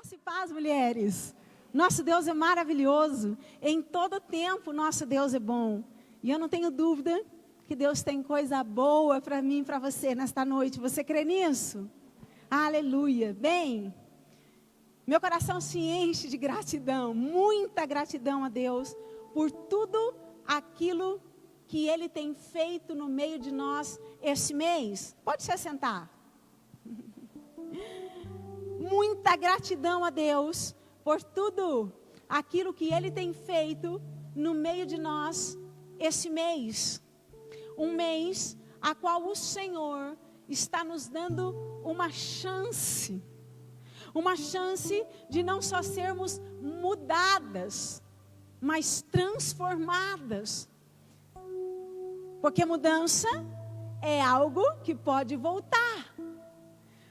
Graça e paz, mulheres. Nosso Deus é maravilhoso. Em todo tempo, nosso Deus é bom. E eu não tenho dúvida que Deus tem coisa boa para mim e para você nesta noite. Você crê nisso? Aleluia. Bem, meu coração se enche de gratidão, muita gratidão a Deus por tudo aquilo que Ele tem feito no meio de nós esse mês. Pode se assentar. Muita gratidão a Deus por tudo aquilo que Ele tem feito no meio de nós esse mês. Um mês a qual o Senhor está nos dando uma chance de não só sermos mudadas, mas transformadas. Porque mudança é algo que pode voltar.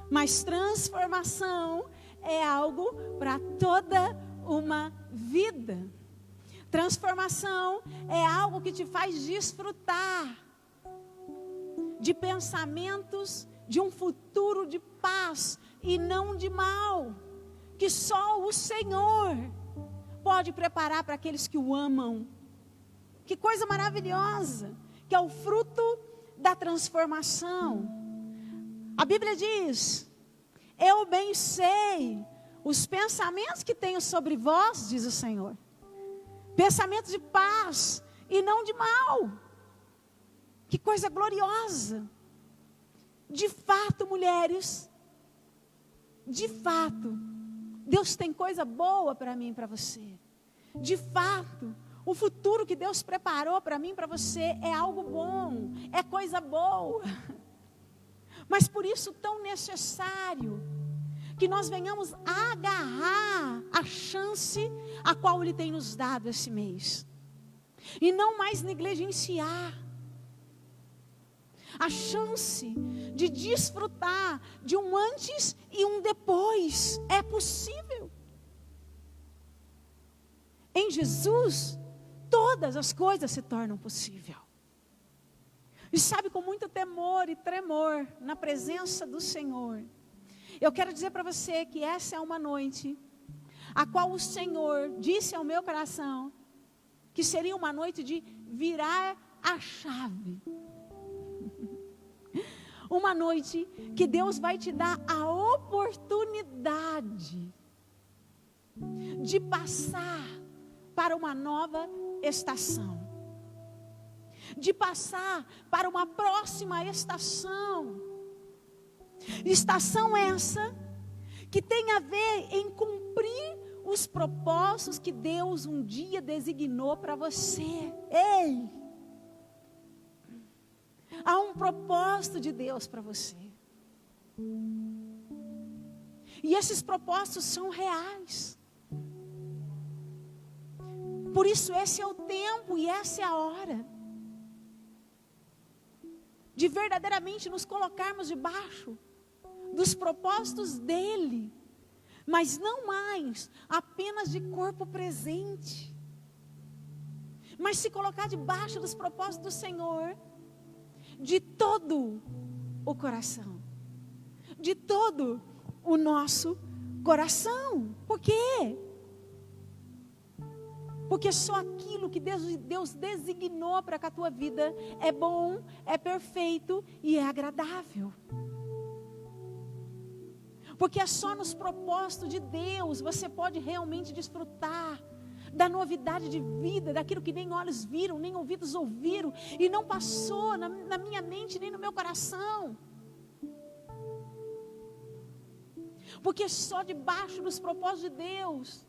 Mas transformação é algo para toda uma vida. Transformação é algo que te faz desfrutar de pensamentos, de um futuro de paz e não de mal, que só o Senhor pode preparar para aqueles que o amam. Que coisa maravilhosa, que é o fruto da transformação. A Bíblia diz: eu bem sei os pensamentos que tenho sobre vós, diz o Senhor. Pensamentos de paz e não de mal. Que coisa gloriosa. De fato, mulheres, de fato, Deus tem coisa boa para mim e para você. De fato, o futuro que Deus preparou para mim e para você é algo bom, é coisa boa. Mas por isso tão necessário que nós venhamos agarrar a chance a qual Ele tem nos dado esse mês. E não mais negligenciar a chance de desfrutar de um antes e um depois. É possível. Em Jesus, todas as coisas se tornam possíveis. E sabe, com muito temor e tremor na presença do Senhor, eu quero dizer para você que essa é uma noite a qual o Senhor disse ao meu coração que seria uma noite de virar a chave. Uma noite que Deus vai te dar a oportunidade de passar para uma nova estação. De passar para uma próxima estação. Estação essa que tem a ver em cumprir os propósitos que Deus um dia designou para você. Ei! Há um propósito de Deus para você. E esses propósitos são reais. Por isso esse é o tempo e essa é a hora de verdadeiramente nos colocarmos debaixo dos propósitos dEle, mas não mais apenas de corpo presente, mas se colocar debaixo dos propósitos do Senhor, de todo o coração, de todo o nosso coração. Por quê? Porque só aquilo que Deus designou para que a tua vida é bom, é perfeito e é agradável. Porque é só nos propósitos de Deus você pode realmente desfrutar da novidade de vida, daquilo que nem olhos viram, nem ouvidos ouviram, e não passou na minha mente, nem no meu coração. Porque só debaixo dos propósitos de Deus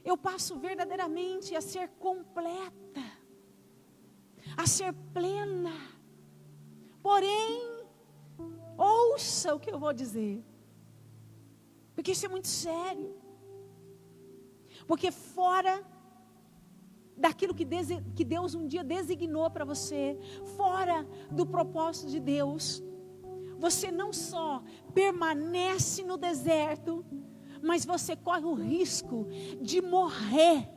eu passo verdadeiramente a ser completa, a ser plena. Porém, ouça o que eu vou dizer, porque isso é muito sério. Porque fora daquilo que Deus um dia designou para você, fora do propósito de Deus, você não só permanece no deserto, mas você corre o risco de morrer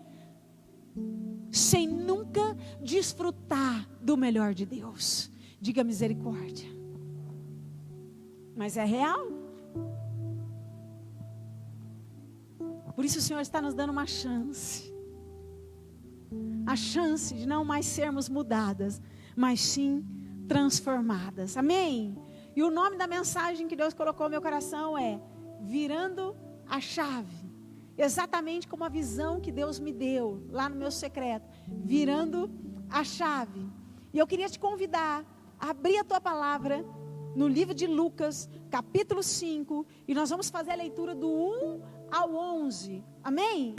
sem nunca desfrutar do melhor de Deus. Diga misericórdia. Mas é real. Por isso o Senhor está nos dando uma chance. A chance de não mais sermos mudadas, mas sim transformadas. Amém? E o nome da mensagem que Deus colocou no meu coração é Virando a Chave. Exatamente como a visão que Deus me deu lá no meu secreto. Virando a chave. E eu queria te convidar a abrir a tua palavra no livro de Lucas, capítulo 5. E nós vamos fazer a leitura do 1 ao 11. Amém?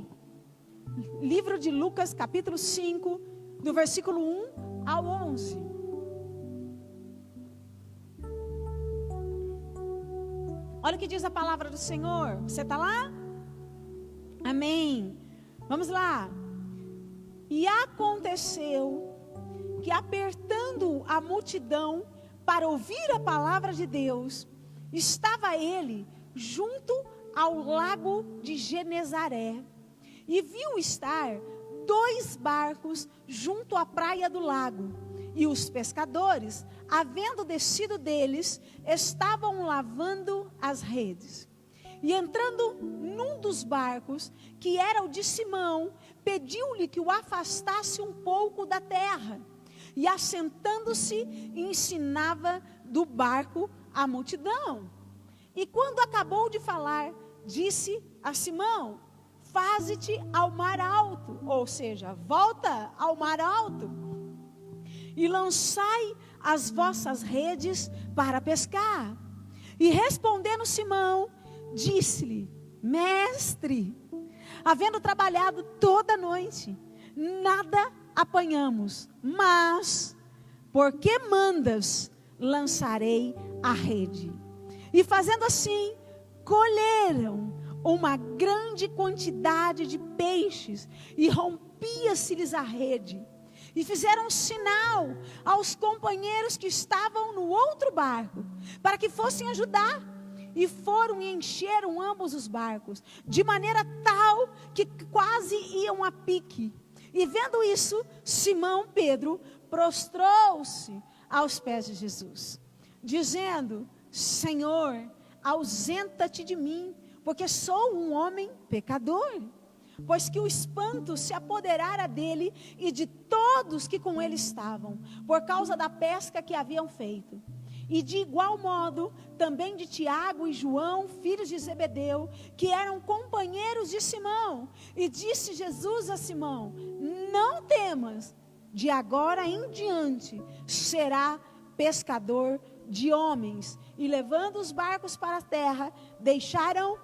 Livro de Lucas, capítulo 5, do versículo 1 ao 11. Olha o que diz a palavra do Senhor. Você está lá? Amém. Vamos lá. E aconteceu que, apertando a multidão para ouvir a palavra de Deus, estava ele junto ao lago de Genezaré, e viu estar 2 barcos junto à praia do lago, e os pescadores, havendo descido deles, estavam lavando as redes. E entrando num dos barcos, que era o de Simão, pediu-lhe que o afastasse um pouco da terra. E assentando-se, ensinava do barco a multidão. E quando acabou de falar, disse a Simão: faze-te ao mar alto, ou seja, volta ao mar alto, e lançai as vossas redes para pescar. E respondendo Simão, disse-lhe: mestre, havendo trabalhado toda a noite, nada apanhamos, mas porque mandas, lançarei a rede. E fazendo assim, colheram uma grande quantidade de peixes, e rompia-se-lhes a rede. E fizeram um sinal aos companheiros que estavam no outro barco, para que fossem ajudar. E foram e encheram ambos os barcos, de maneira tal que quase iam a pique. E vendo isso, Simão Pedro prostrou-se aos pés de Jesus, dizendo: Senhor, ausenta-te de mim, porque sou um homem pecador. Pois que o espanto se apoderara dele e de todos que com ele estavam, por causa da pesca que haviam feito. E de igual modo, também de Tiago e João, filhos de Zebedeu, que eram companheiros de Simão. E disse Jesus a Simão: não temas, de agora em diante será pescador de homens. E levando os barcos para a terra, deixaram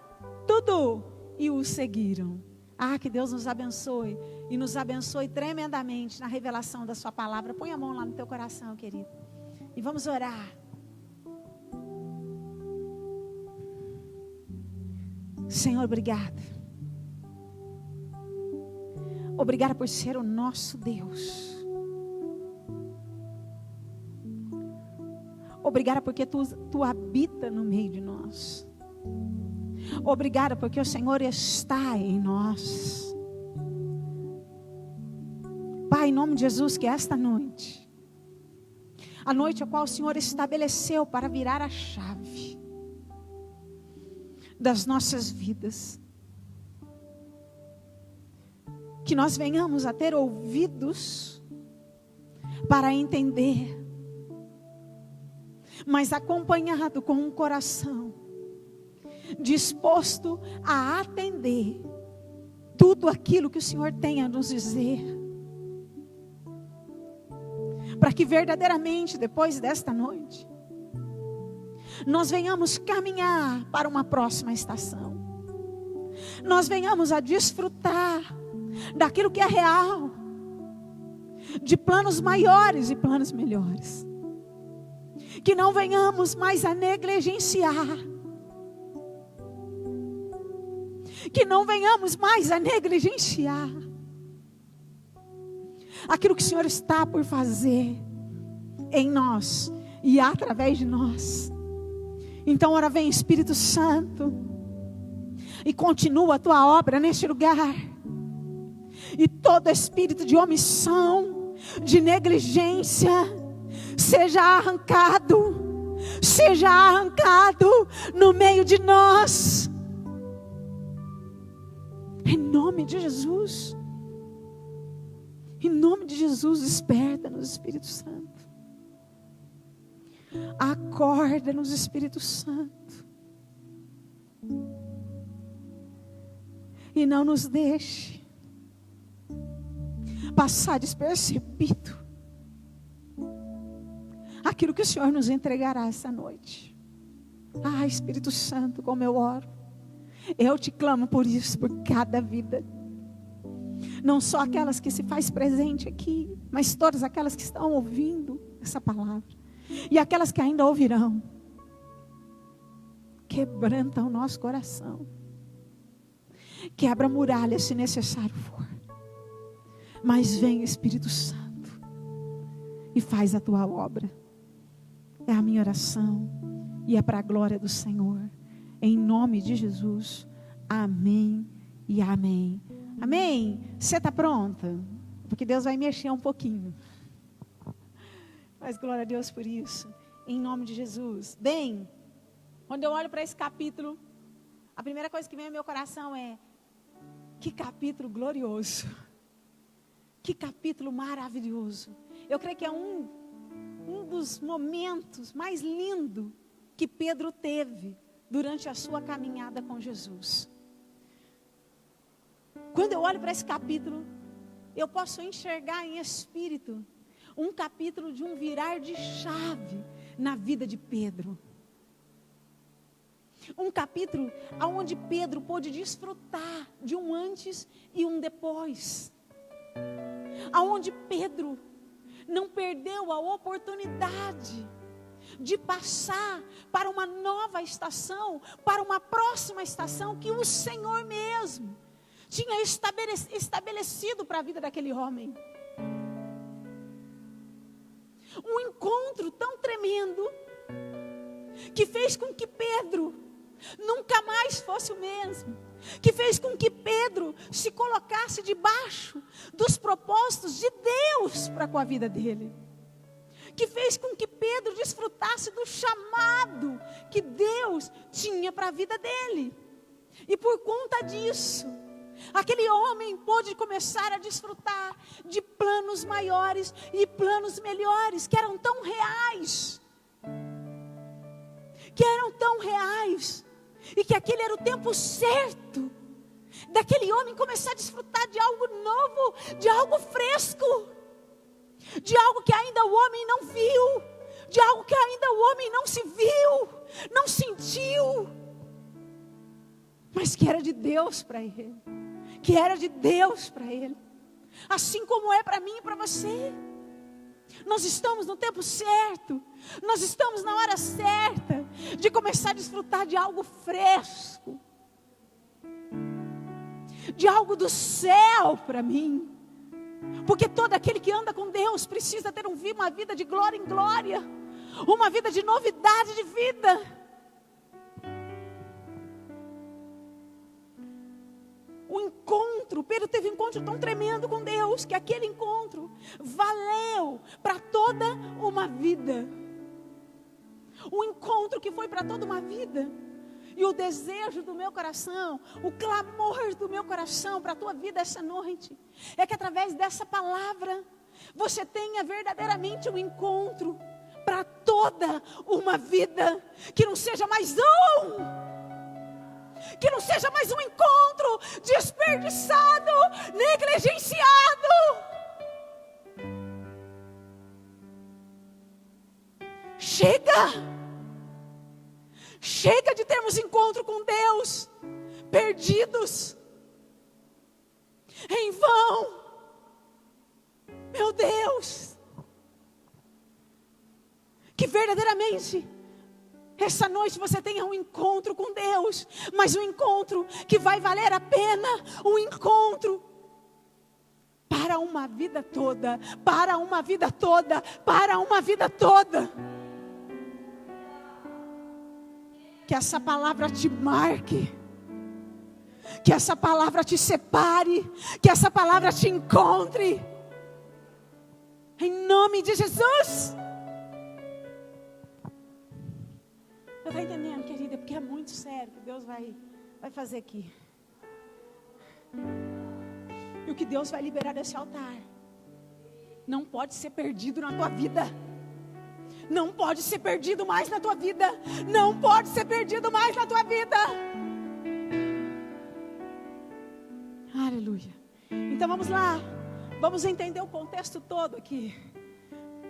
tudo e o seguiram. Ah, que Deus nos abençoe e nos abençoe tremendamente na revelação da sua palavra. Põe a mão lá no teu coração, querido, e vamos orar. Senhor, obrigada. Obrigada por ser o nosso Deus. Obrigada porque tu habita no meio de nós. Obrigada porque o Senhor está em nós. Pai, em nome de Jesus, que esta noite, a noite a qual o Senhor estabeleceu para virar a chave das nossas vidas, que nós venhamos a ter ouvidos para entender, mas acompanhado com um coração disposto a atender tudo aquilo que o Senhor tem a nos dizer, para que verdadeiramente depois desta noite nós venhamos caminhar para uma próxima estação, nós venhamos a desfrutar daquilo que é real, de planos maiores e planos melhores, que não venhamos mais a negligenciar, que não venhamos mais a negligenciar aquilo que o Senhor está por fazer em nós e através de nós. Então, ora vem, Espírito Santo, e continua a tua obra neste lugar. E todo espírito de omissão, de negligência, seja arrancado no meio de nós. Em nome de Jesus. Em nome de Jesus, desperta-nos, Espírito Santo. Acorda-nos, Espírito Santo. E não nos deixe passar despercebido aquilo que o Senhor nos entregará essa noite. Ah, Espírito Santo, como eu oro. Eu te clamo por isso, por cada vida. Não só aquelas que se faz presente aqui, mas todas aquelas que estão ouvindo essa palavra. E aquelas que ainda ouvirão. Quebranta o nosso coração. Quebra muralhas se necessário for. Mas vem, Espírito Santo, e faz a tua obra. É a minha oração e é para a glória do Senhor. Em nome de Jesus. Amém e amém. Amém? Você está pronta? Porque Deus vai mexer um pouquinho. Mas glória a Deus por isso. Em nome de Jesus. Bem, quando eu olho para esse capítulo, a primeira coisa que vem ao meu coração é: que capítulo glorioso. Que capítulo maravilhoso. Eu creio que é um dos momentos mais lindos que Pedro teve durante a sua caminhada com Jesus. Quando eu olho para esse capítulo, eu posso enxergar em espírito um capítulo de um virar de chave na vida de Pedro. Um capítulo onde Pedro pôde desfrutar de um antes e um depois. Aonde Pedro não perdeu a oportunidade de passar para uma nova estação, para uma próxima estação que o Senhor mesmo tinha estabelecido para a vida daquele homem. Um encontro tão tremendo que fez com que Pedro nunca mais fosse o mesmo. Que fez com que Pedro se colocasse debaixo dos propósitos de Deus para com a vida dele. Que fez com que Pedro desfrutasse do chamado que Deus tinha para a vida dele. E por conta disso, aquele homem pôde começar a desfrutar de planos maiores e planos melhores, que eram tão reais. E que aquele era o tempo certo daquele homem começar a desfrutar de algo novo, de algo fresco, de algo que ainda o homem não viu, de algo que ainda o homem não se viu, não sentiu, mas que era de Deus para ele, que era de Deus para ele, assim como é para mim e para você. Nós estamos no tempo certo, nós estamos na hora certa de começar a desfrutar de algo fresco, de algo do céu para mim, porque todo aquele que anda com Deus precisa ter uma vida de glória em glória, uma vida de novidade de vida. O encontro, Pedro teve um encontro tão tremendo com Deus, que aquele encontro valeu para toda uma vida. Um encontro que foi para toda uma vida. E o desejo do meu coração, o clamor do meu coração para a tua vida essa noite, é que através dessa palavra, você tenha verdadeiramente um encontro para toda uma vida, que não seja mais que não seja mais um encontro desperdiçado, negligenciado. Chega de termos encontro com Deus perdidos em vão. Meu Deus, que verdadeiramente essa noite você tenha um encontro com Deus, mas um encontro que vai valer a pena, um encontro para uma vida toda, para uma vida toda, para uma vida toda. Que essa palavra te marque, que essa palavra te separe, que essa palavra te encontre, em nome de Jesus. Você está entendendo, querida? Porque é muito sério que Deus vai fazer aqui. E o que Deus vai liberar desse altar não pode ser perdido na tua vida. Não pode ser perdido mais na tua vida. Não pode ser perdido mais na tua vida. Aleluia. Então vamos lá. Vamos entender o contexto todo aqui,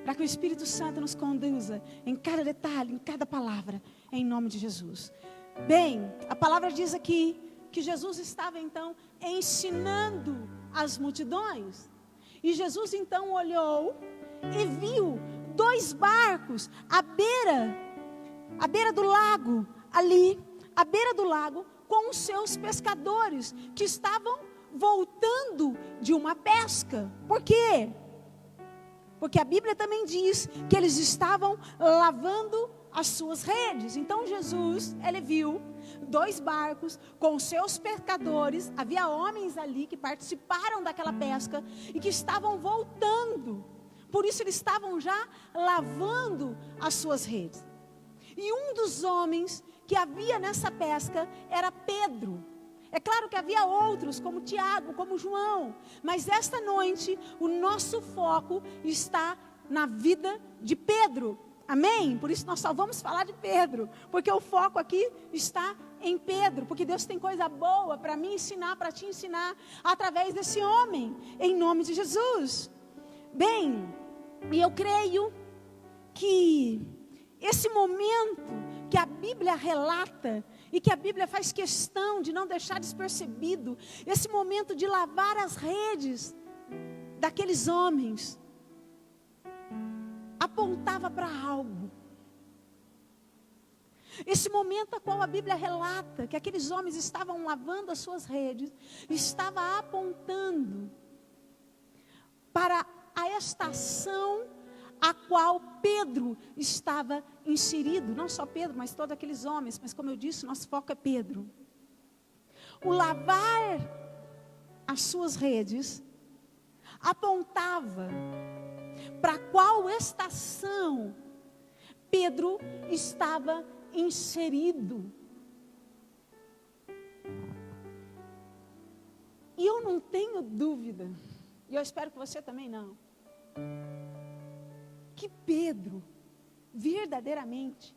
para que o Espírito Santo nos conduza em cada detalhe, em cada palavra, em nome de Jesus. Bem, a palavra diz aqui que Jesus estava então ensinando as multidões. E Jesus então olhou e viu 2 barcos à beira do lago, ali, à beira do lago, com os seus pescadores, que estavam voltando de uma pesca. Por quê? Porque a Bíblia também diz que eles estavam lavando as suas redes. Então Jesus, ele viu 2 barcos com seus pescadores. Havia homens ali que participaram daquela pesca e que estavam voltando. Por isso eles estavam já lavando as suas redes. E um dos homens que havia nessa pesca era Pedro. É claro que havia outros, como Tiago, como João. Mas esta noite, o nosso foco está na vida de Pedro. Amém? Por isso nós só vamos falar de Pedro. Porque o foco aqui está em Pedro. Porque Deus tem coisa boa para me ensinar, para te ensinar, através desse homem. Em nome de Jesus. Bem, e eu creio que esse momento que a Bíblia relata, e que a Bíblia faz questão de não deixar despercebido, esse momento de lavar as redes daqueles homens, apontava para algo. Esse momento a qual a Bíblia relata que aqueles homens estavam lavando as suas redes, estava apontando para a estação a qual Pedro estava inserido. Não só Pedro, mas todos aqueles homens. Mas como eu disse, nosso foco é Pedro. O lavar as suas redes apontava para qual estação Pedro estava inserido. E eu não tenho dúvida, e eu espero que você também não, que Pedro, verdadeiramente,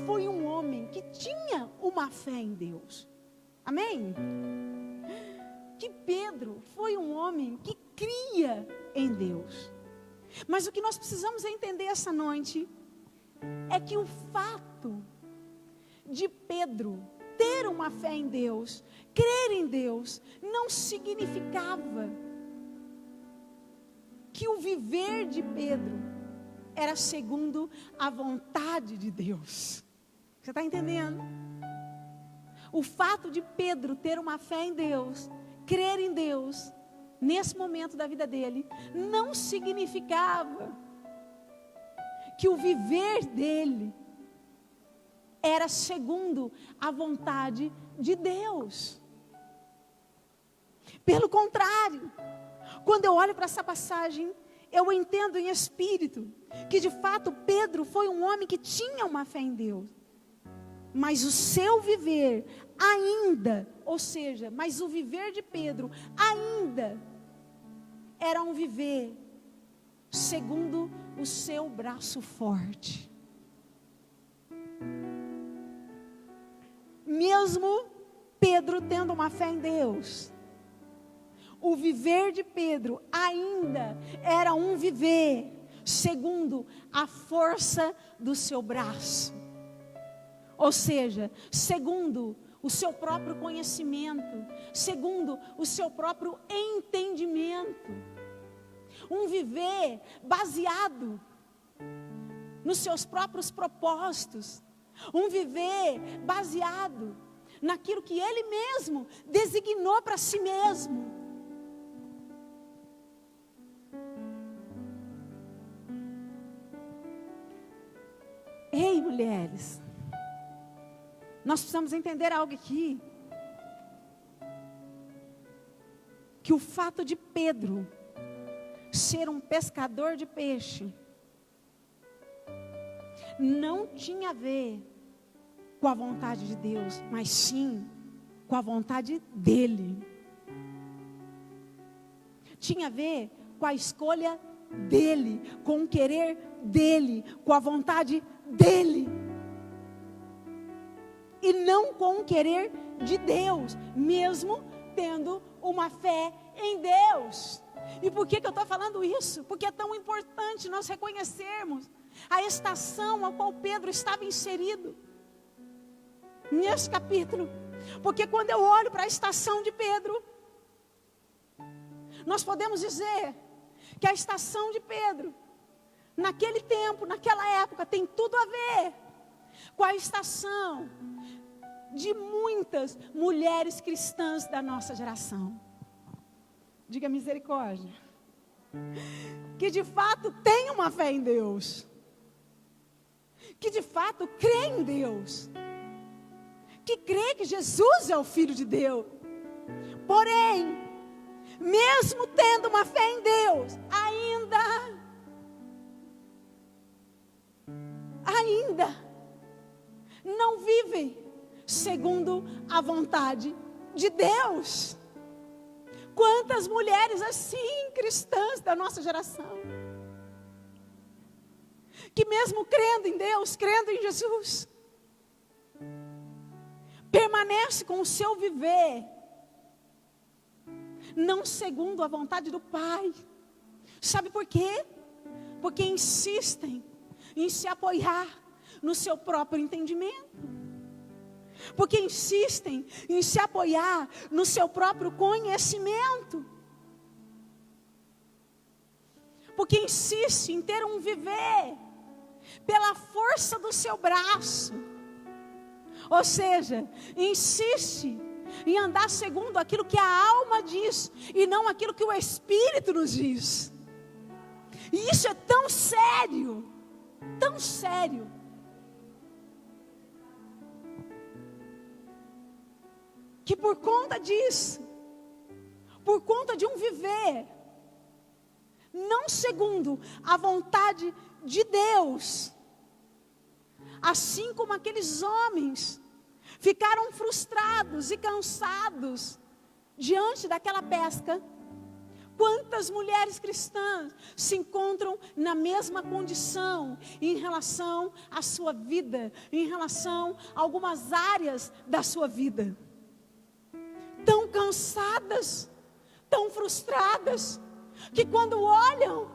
foi um homem que tinha uma fé em Deus. Amém? Que Pedro foi um homem que cria em Deus. Mas o que nós precisamos entender essa noite é que o fato de Pedro ter uma fé em Deus, crer em Deus, não significava que o viver de Pedro era segundo a vontade de Deus. Você está entendendo? O fato de Pedro ter uma fé em Deus, crer em Deus, nesse momento da vida dele, não significava que o viver dele era segundo a vontade de Deus. Pelo contrário, quando eu olho para essa passagem, eu entendo em espírito que de fato Pedro foi um homem que tinha uma fé em Deus. Mas o seu viver ainda, ou seja, mas o viver de Pedro ainda era um viver segundo o seu braço forte. Mesmo Pedro tendo uma fé em Deus, o viver de Pedro ainda era um viver segundo a força do seu braço. Ou seja, segundo o seu próprio conhecimento, segundo o seu próprio entendimento. Um viver baseado nos seus próprios propósitos. Um viver baseado naquilo que ele mesmo designou para si mesmo. Ei, mulheres, nós precisamos entender algo aqui. Que o fato de Pedro ser um pescador de peixe não tinha a ver com a vontade de Deus, mas sim com a vontade dele. tinha a ver com a escolha dele, com o querer dele, com a vontade dele. E não com o querer de Deus, mesmo tendo uma fé em Deus. E por que eu estou falando isso? Porque é tão importante nós reconhecermos a estação a qual Pedro estava inserido nesse capítulo. Porque quando eu olho para a estação de Pedro, nós podemos dizer que a estação de Pedro, naquele tempo, naquela época, tem tudo a ver com a estação de muitas mulheres cristãs da nossa geração. Diga misericórdia. Que de fato tem uma fé em Deus. Que de fato crê em Deus. Que crê que Jesus é o Filho de Deus. Porém, mesmo tendo uma fé em Deus, ainda não vivem segundo a vontade de Deus. Quantas mulheres assim, cristãs da nossa geração, que mesmo crendo em Deus, crendo em Jesus, permanece com o seu viver não segundo a vontade do Pai. Sabe por quê? Porque insistem em se apoiar no seu próprio entendimento. Porque insistem em se apoiar no seu próprio conhecimento. Porque insiste em ter um viver pela força do seu braço. Ou seja, insiste em andar segundo aquilo que a alma diz e não aquilo que o Espírito nos diz. E isso é tão sério, tão sério, que por conta disso, por conta de um viver não segundo a vontade de Deus, assim como aqueles homens ficaram frustrados e cansados diante daquela pesca, quantas mulheres cristãs se encontram na mesma condição em relação à sua vida, em relação a algumas áreas da sua vida? Tão cansadas, tão frustradas, que quando olham,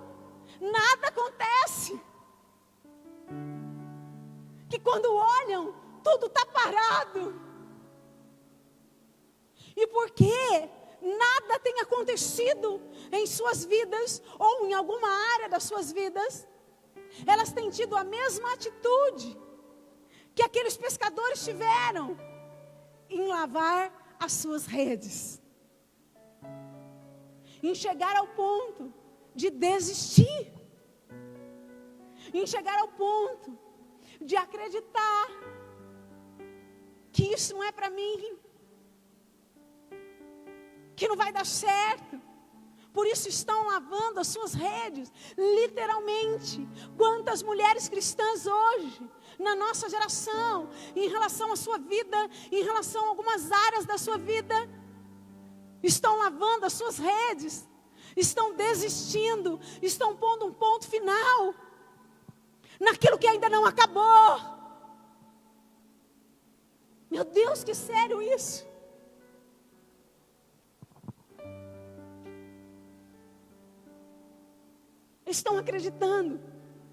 nada acontece. Que quando olham, tudo está parado. E porque nada tem acontecido em suas vidas, ou em alguma área das suas vidas, elas têm tido a mesma atitude que aqueles pescadores tiveram em lavar as suas redes, em chegar ao ponto de desistir, em chegar ao ponto de acreditar que isso não é para mim, que não vai dar certo. Por isso estão lavando as suas redes, literalmente. Quantas mulheres cristãs hoje, na nossa geração, em relação à sua vida, em relação a algumas áreas da sua vida, estão lavando as suas redes, estão desistindo, estão pondo um ponto final naquilo que ainda não acabou. Meu Deus, que sério isso. Estão acreditando,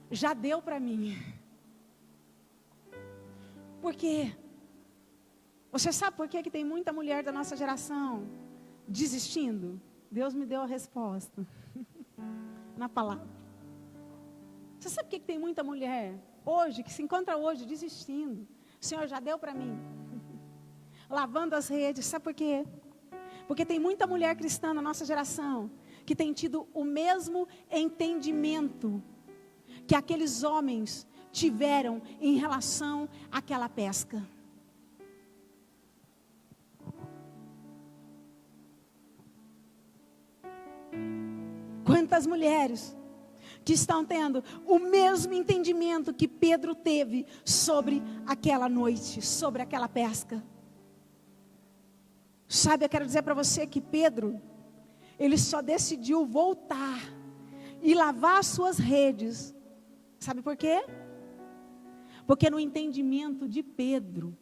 já deu para mim. Por quê? Você sabe por que tem muita mulher da nossa geração desistindo? Deus me deu a resposta na palavra. Você sabe por que tem muita mulher hoje, que se encontra hoje desistindo? O Senhor já deu para mim. Lavando as redes, sabe por quê? Porque tem muita mulher cristã na nossa geração que tem tido o mesmo entendimento que aqueles homens tiveram em relação àquela pesca. Quantas mulheres que estão tendo o mesmo entendimento que Pedro teve sobre aquela noite, sobre aquela pesca. Sabe, eu quero dizer para você que Pedro, ele só decidiu voltar e lavar as suas redes. Sabe por quê? Porque no entendimento de Pedro,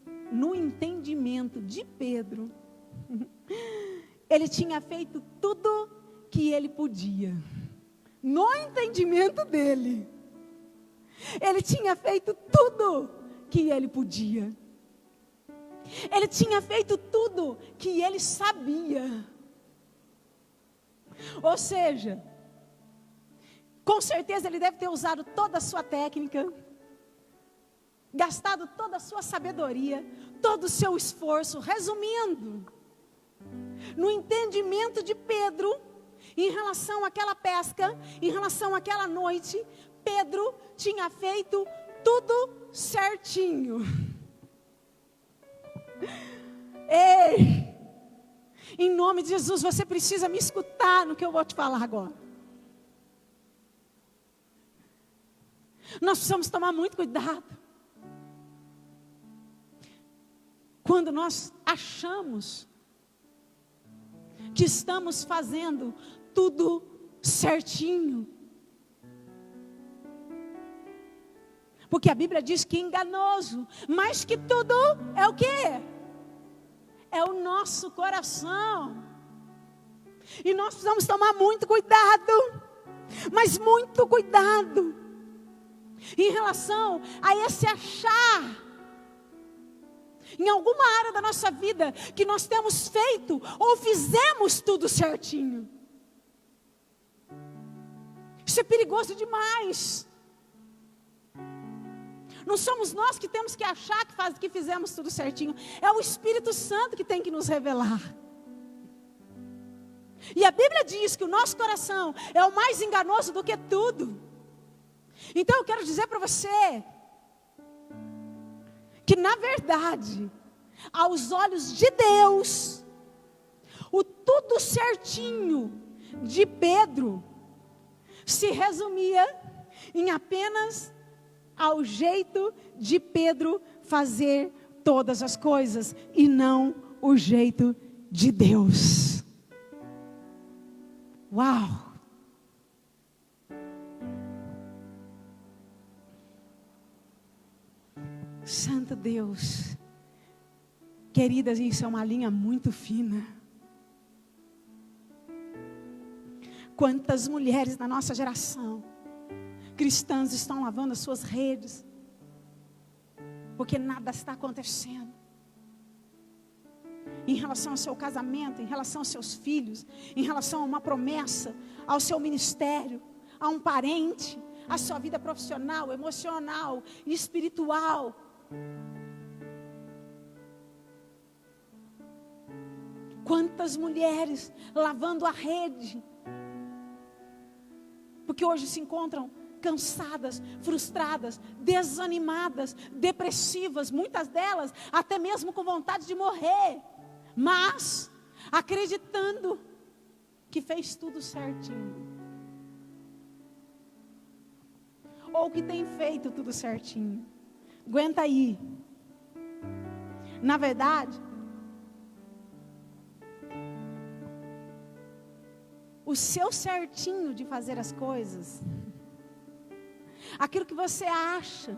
ele tinha feito tudo que ele podia. No entendimento dele, ele tinha feito tudo que ele podia. Ele tinha feito tudo que ele sabia. Ou seja, com certeza ele deve ter usado toda a sua técnica, gastado toda a sua sabedoria, todo o seu esforço. Resumindo, no entendimento de Pedro, em relação àquela pesca, em relação àquela noite, Pedro tinha feito tudo certinho. Ei, em nome de Jesus, você precisa me escutar no que eu vou te falar agora. Nós precisamos tomar muito cuidado quando nós achamos que estamos fazendo tudo certinho. Porque a Bíblia diz que é enganoso, mas que tudo é o quê? É o nosso coração. E nós precisamos tomar muito cuidado, mas muito cuidado, em relação a esse achar, em alguma área da nossa vida, que nós temos feito ou fizemos tudo certinho. Isso é perigoso demais. Não somos nós que temos que achar que fizemos tudo certinho. É o Espírito Santo que tem que nos revelar. E a Bíblia diz que o nosso coração é o mais enganoso do que tudo. Então eu quero dizer para você que na verdade, aos olhos de Deus, o tudo certinho de Pedro se resumia em apenas ao jeito de Pedro fazer todas as coisas, e não o jeito de Deus. Uau! Santo Deus. Queridas, isso é uma linha muito fina. Quantas mulheres na nossa geração cristãs estão lavando as suas redes, porque nada está acontecendo em relação ao seu casamento, em relação aos seus filhos, em relação a uma promessa, ao seu ministério, a um parente, à sua vida profissional, emocional, espiritual. Quantas mulheres lavando a rede, porque hoje se encontram cansadas, frustradas, desanimadas, depressivas, muitas delas até mesmo com vontade de morrer, mas acreditando que fez tudo certinho, ou que tem feito tudo certinho. Aguenta aí. Na verdade, o seu certinho de fazer as coisas, aquilo que você acha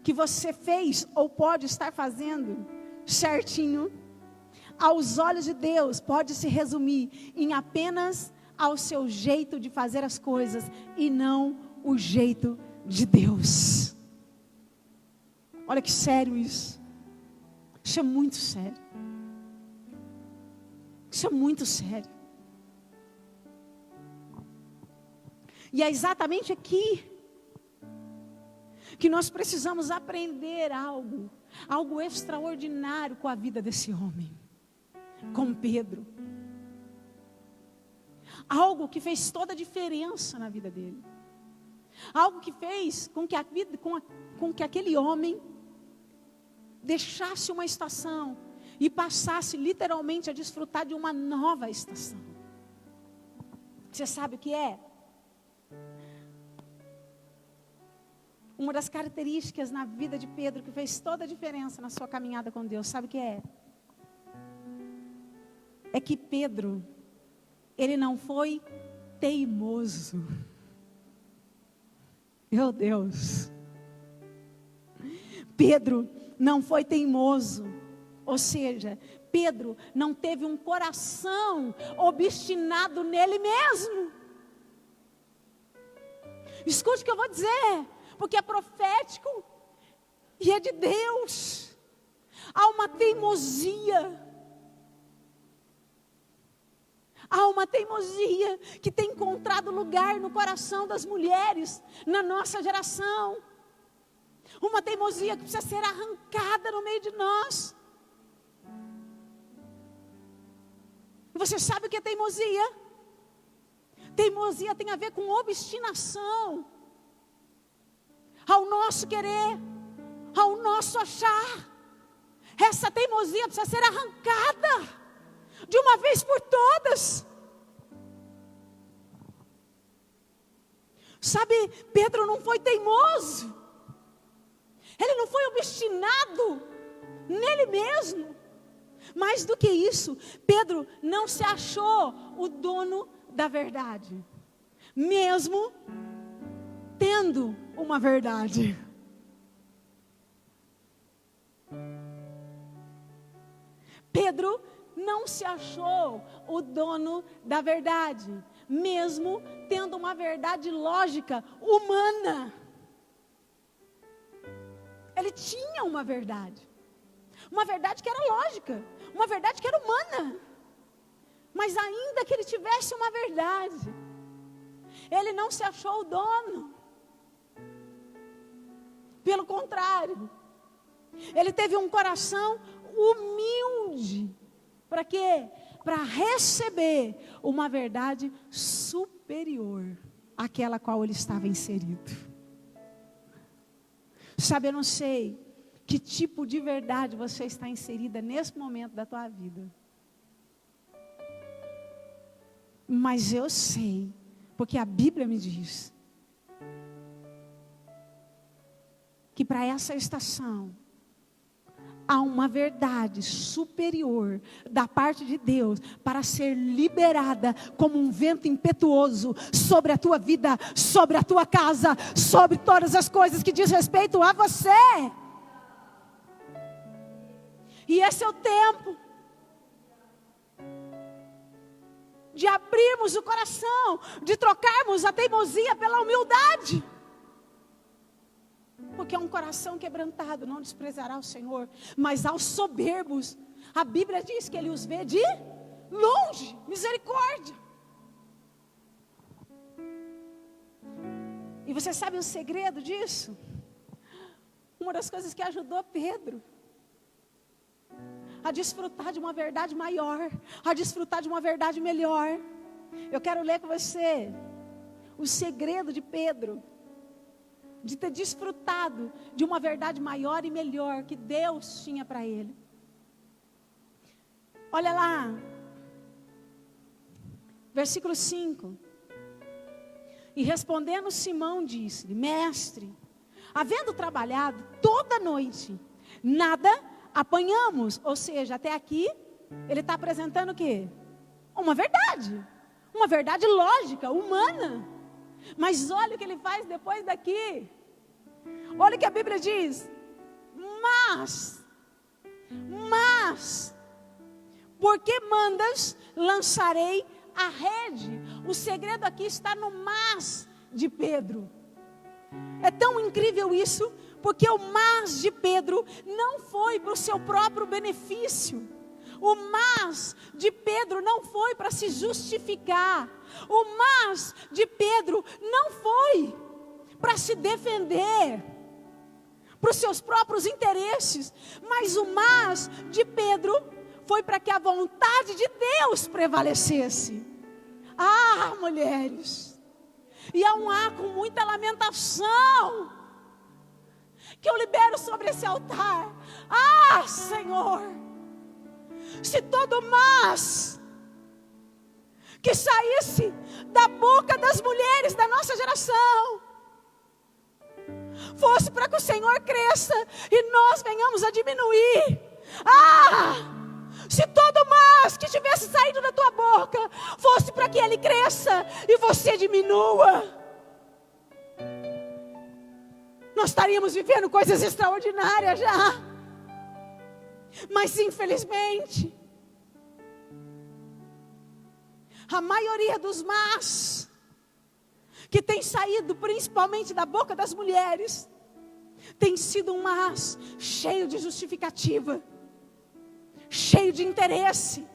que você fez ou pode estar fazendo certinho, aos olhos de Deus pode se resumir em apenas ao seu jeito de fazer as coisas e não o jeito de Deus. Olha que sério isso. Isso é muito sério. Isso é muito sério. E é exatamente aqui que nós precisamos aprender algo extraordinário com a vida desse homem, com Pedro. Algo que fez toda a diferença na vida dele. Algo que fez com que aquele homem deixasse uma estação e passasse literalmente a desfrutar de uma nova estação. Você sabe o que é? Uma das características na vida de Pedro que fez toda a diferença na sua caminhada com Deus, sabe o que é? É que Pedro ele não foi teimoso. Meu Deus. Pedro não foi teimoso. Ou seja, Pedro não teve um coração obstinado nele mesmo. Escute o que eu vou dizer, porque é profético e é de Deus. Há uma teimosia. Há uma teimosia que tem encontrado lugar no coração das mulheres na nossa geração. Uma teimosia que precisa ser arrancada no meio de nós. E você sabe o que é teimosia? Teimosia tem a ver com obstinação. Ao nosso querer, ao nosso achar. Essa teimosia precisa ser arrancada de uma vez por todas. Sabe, Pedro não foi teimoso. Ele não foi obstinado nele mesmo. Mais do que isso, Pedro não se achou o dono da verdade, mesmo tendo uma verdade. Pedro não se achou o dono da verdade, mesmo tendo uma verdade lógica, humana. Ele tinha uma verdade que era lógica, uma verdade que era humana. Mas ainda que ele tivesse uma verdade, ele não se achou o dono. Pelo contrário, ele teve um coração humilde. Para quê? Para receber uma verdade superior àquela qual ele estava inserido. Sabe, eu não sei que tipo de verdade você está inserida nesse momento da tua vida. Mas eu sei, porque a Bíblia me diz, que para essa estação, há uma verdade superior da parte de Deus para ser liberada como um vento impetuoso sobre a tua vida, sobre a tua casa, sobre todas as coisas que diz respeito a você. E esse é o tempo de abrirmos o coração, de trocarmos a teimosia pela humildade. Porque um coração quebrantado não desprezará o Senhor, mas aos soberbos, a Bíblia diz que Ele os vê de longe. Misericórdia. E você sabe o segredo disso? Uma das coisas que ajudou Pedro a desfrutar de uma verdade maior, a desfrutar de uma verdade melhor. Eu quero ler com você o segredo de Pedro, de ter desfrutado de uma verdade maior e melhor que Deus tinha para ele. Olha lá, versículo 5. E respondendo Simão disse-lhe: Mestre, havendo trabalhado toda a noite, nada apanhamos. Ou seja, até aqui ele está apresentando o quê? Uma verdade lógica, humana. Mas olha o que ele faz depois daqui. Olha o que a Bíblia diz. Mas, porque mandas, lançarei a rede. O segredo aqui está no mas de Pedro. É tão incrível isso, porque o mas de Pedro não foi para o seu próprio benefício. O mas de Pedro não foi para se justificar. O mas de Pedro não foi para se defender, para os seus próprios interesses. Mas o mas de Pedro foi para que a vontade de Deus prevalecesse. Ah, mulheres, e há um ar com muita lamentação que eu libero sobre esse altar. Ah, Senhor, se todo mas que saísse da boca das mulheres da nossa geração fosse para que o Senhor cresça e nós venhamos a diminuir. Ah, se todo mas que tivesse saído da tua boca fosse para para que ele cresça e você diminua, nós estaríamos vivendo coisas extraordinárias já. Mas infelizmente, a maioria dos mas que tem saído principalmente da boca das mulheres, tem sido um mas cheio de justificativa, cheio de interesse.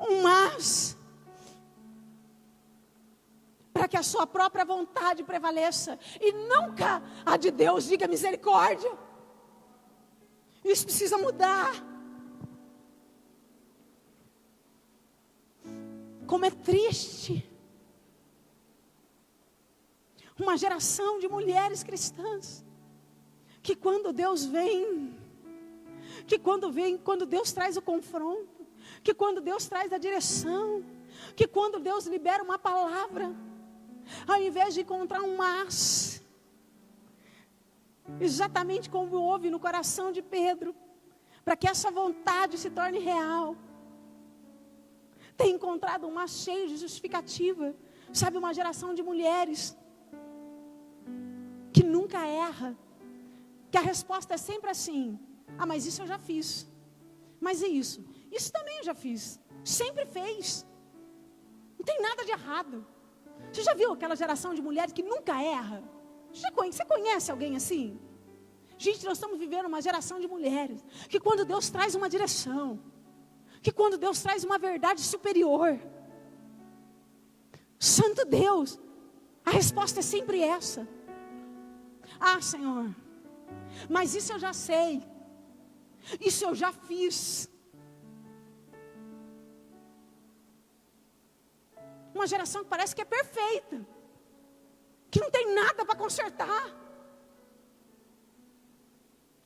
Um mas para que a sua própria vontade prevaleça e nunca a de Deus. Diga misericórdia. Isso precisa mudar. Como é triste uma geração de mulheres cristãs que quando Deus vem, quando Deus traz o confronto, que quando Deus traz a direção, que quando Deus libera uma palavra, ao invés de encontrar um mas, exatamente como houve no coração de Pedro, para que essa vontade se torne real, tem encontrado um mas cheio de justificativa. Sabe, uma geração de mulheres que nunca erra, que a resposta é sempre assim: ah, mas isso eu já fiz. Mas é isso? Isso também eu já fiz. Sempre fez. Não tem nada de errado. Você já viu aquela geração de mulheres que nunca erra? Você conhece alguém assim? Gente, nós estamos vivendo uma geração de mulheres que quando Deus traz uma direção, que quando Deus traz uma verdade superior, Santo Deus, a resposta é sempre essa: ah, Senhor, mas isso eu já sei, isso eu já fiz. Uma geração que parece que é perfeita, que não tem nada para consertar,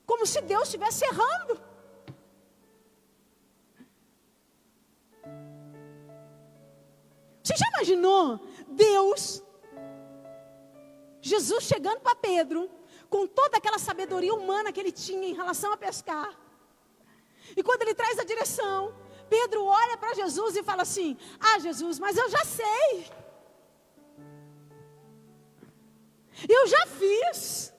como se Deus estivesse errando. Você já imaginou Deus, Jesus chegando para Pedro, com toda aquela sabedoria humana que ele tinha em relação a pescar, e quando ele traz a direção, Pedro olha para Jesus e fala assim: ah, Jesus, mas eu já sei, eu já fiz.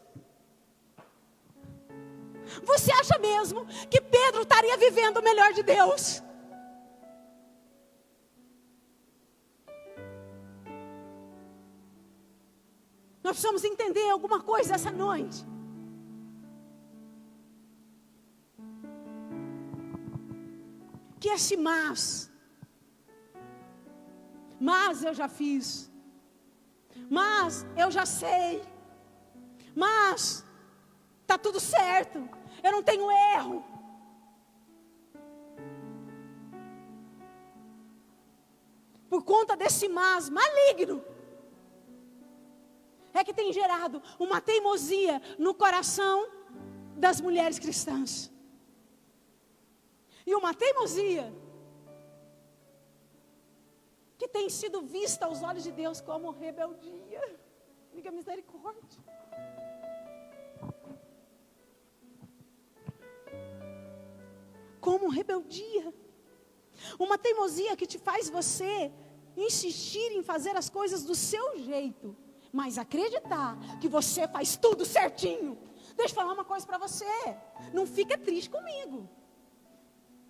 Você acha mesmo que Pedro estaria vivendo o melhor de Deus? Nós precisamos entender alguma coisa essa noite. Que esse mas eu já fiz, mas eu já sei, mas está tudo certo, eu não tenho erro. Por conta desse mas maligno, é que tem gerado uma teimosia no coração das mulheres cristãs. E uma teimosia que tem sido vista aos olhos de Deus como rebeldia. Diga misericórdia. Como rebeldia. Uma teimosia que te faz você insistir em fazer as coisas do seu jeito, mas acreditar que você faz tudo certinho. Deixa eu falar uma coisa para você. Não fica triste comigo,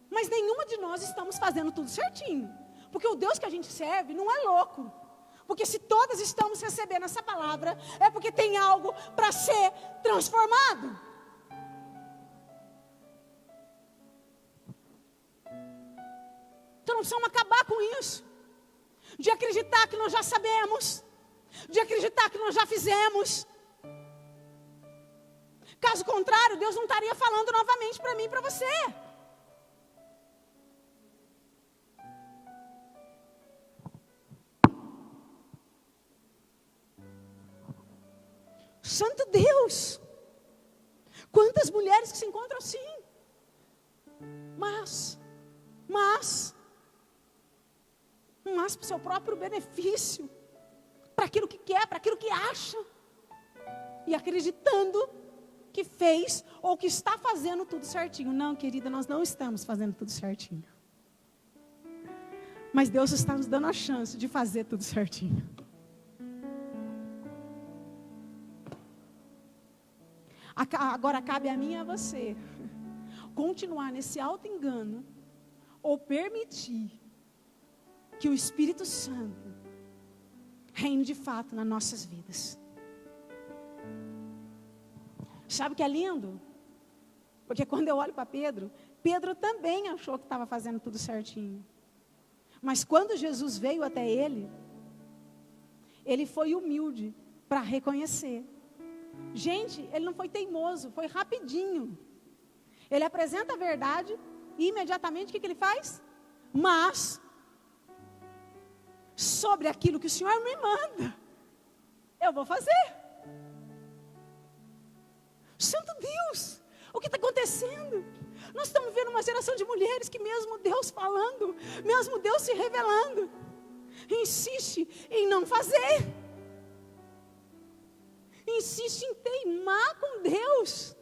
mas nenhuma de nós estamos fazendo tudo certinho. Porque o Deus que a gente serve não é louco. Porque se todas estamos recebendo essa palavra, é porque tem algo para ser transformado. Então não precisamos acabar com isso. De acreditar que nós já sabemos. De acreditar que nós já fizemos. Caso contrário, Deus não estaria falando novamente para mim e para você. Santo Deus, quantas mulheres que se encontram assim, mas para o seu próprio benefício, para aquilo que quer, para aquilo que acha, e acreditando que fez ou que está fazendo tudo certinho. Não, querida, nós não estamos fazendo tudo certinho. Mas Deus está nos dando a chance de fazer tudo certinho. Agora cabe a mim e a você continuar nesse auto-engano ou permitir que o Espírito Santo reine de fato nas nossas vidas. Sabe o que é lindo? Porque quando eu olho para Pedro, Pedro também achou que estava fazendo tudo certinho. Mas quando Jesus veio até ele foi humilde para reconhecer. Gente, ele não foi teimoso, foi rapidinho. Ele apresenta a verdade e imediatamente o que ele faz? Mas, sobre aquilo que o Senhor me manda, eu vou fazer. Santo Deus, o que está acontecendo? Nós estamos vendo uma geração de mulheres que mesmo Deus falando, mesmo Deus se revelando, insiste em não fazer. Insiste em teimar com Deus,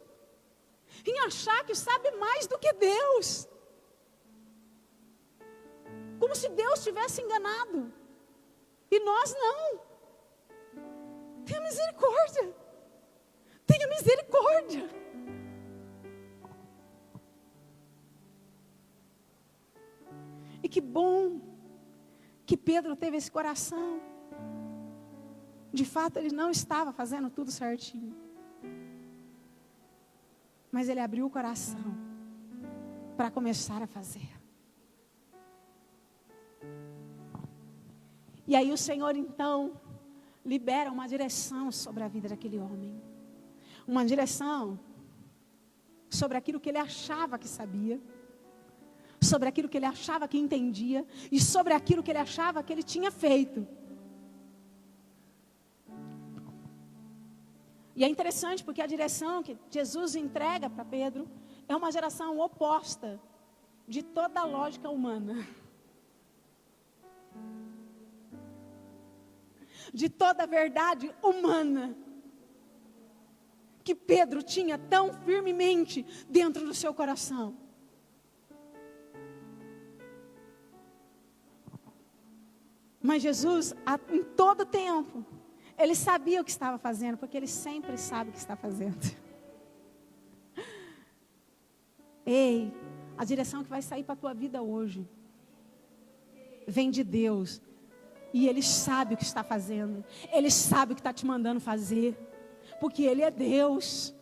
em achar que sabe mais do que Deus, como se Deus tivesse enganado, e nós não. Tenha misericórdia, tenha misericórdia. E que bom que Pedro teve esse coração. De fato, ele não estava fazendo tudo certinho. Mas ele abriu o coração para começar a fazer. E aí o Senhor, então, libera uma direção sobre a vida daquele homem. Uma direção sobre aquilo que ele achava que sabia. Sobre aquilo que ele achava que entendia. E sobre aquilo que ele achava que ele tinha feito. E é interessante porque a direção que Jesus entrega para Pedro é uma geração oposta de toda a lógica humana. De toda a verdade humana que Pedro tinha tão firmemente dentro do seu coração. Mas Jesus, em todo tempo, ele sabia o que estava fazendo, porque ele sempre sabe o que está fazendo. Ei, a direção que vai sair para a tua vida hoje vem de Deus. E Ele sabe o que está fazendo. Ele sabe o que está te mandando fazer. Porque Ele é Deus.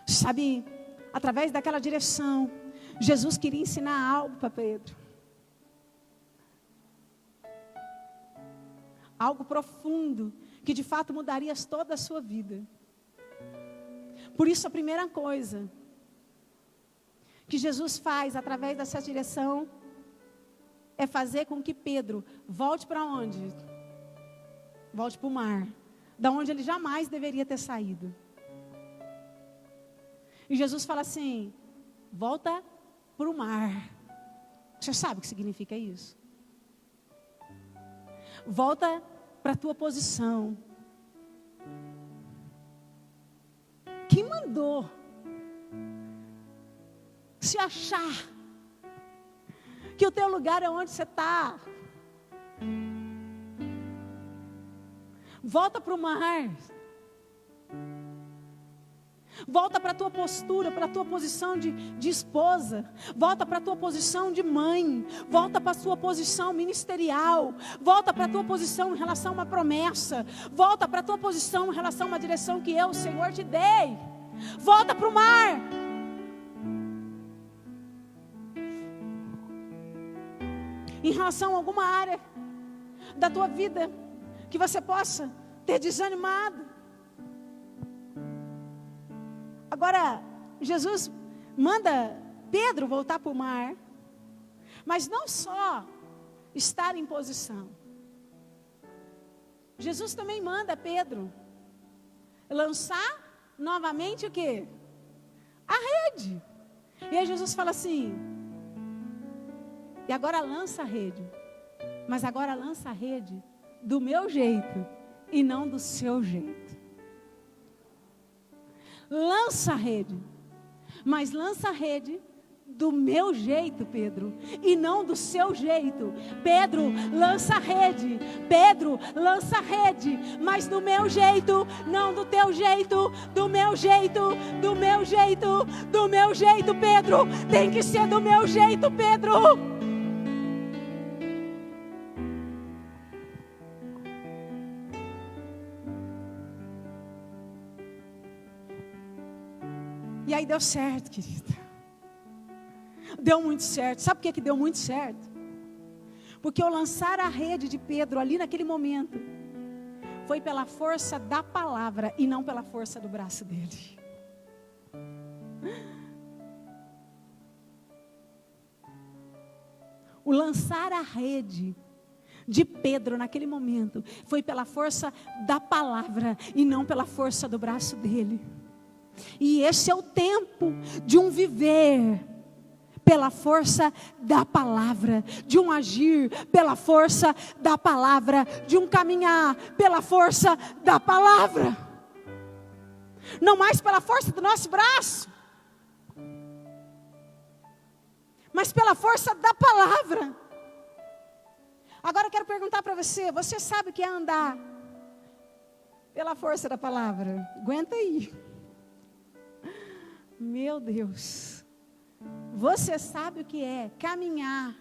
Sabe, através daquela direção, Jesus queria ensinar algo para Pedro. Algo profundo, que de fato mudaria toda a sua vida. Por isso a primeira coisa que Jesus faz através dessa direção é fazer com que Pedro volte para onde? Volte para o mar, da onde ele jamais deveria ter saído. E Jesus fala assim: volta para o mar. Você sabe o que significa isso? Volta para a tua posição. Quem mandou se achar que o teu lugar é onde você está? Volta para o mar. Volta para a tua postura, para a tua posição de esposa. Volta para a tua posição de mãe. Volta para a tua posição ministerial. Volta para a tua posição em relação a uma promessa. Volta para a tua posição em relação a uma direção que eu, Senhor, te dei. Volta para o mar. Em relação a alguma área da tua vida que você possa ter desanimado. Agora, Jesus manda Pedro voltar para o mar, mas não só estar em posição. Jesus também manda Pedro lançar novamente o quê? A rede. E aí Jesus fala assim: e agora lança a rede, mas agora lança a rede do meu jeito e não do seu jeito. Lança a rede, Mas lança a rede do meu jeito, Pedro, e não do seu jeito. Pedro, lança a rede. Pedro, lança a rede, mas do meu jeito, não do teu jeito. Do meu jeito, do meu jeito, do meu jeito, Pedro. Tem que ser do meu jeito, Pedro. E aí deu certo, querida. Deu muito certo. Sabe por que deu muito certo? Porque o lançar a rede de Pedro ali naquele momento foi pela força da palavra e não pela força do braço dele. O lançar a rede de Pedro naquele momento foi pela força da palavra e não pela força do braço dele. E esse é o tempo de um viver pela força da palavra, de um agir pela força da palavra, de um caminhar pela força da palavra, não mais pela força do nosso braço, mas pela força da palavra. Agora eu quero perguntar para você, você sabe o que é andar pela força da palavra? Aguenta aí. Meu Deus. Você sabe o que é caminhar,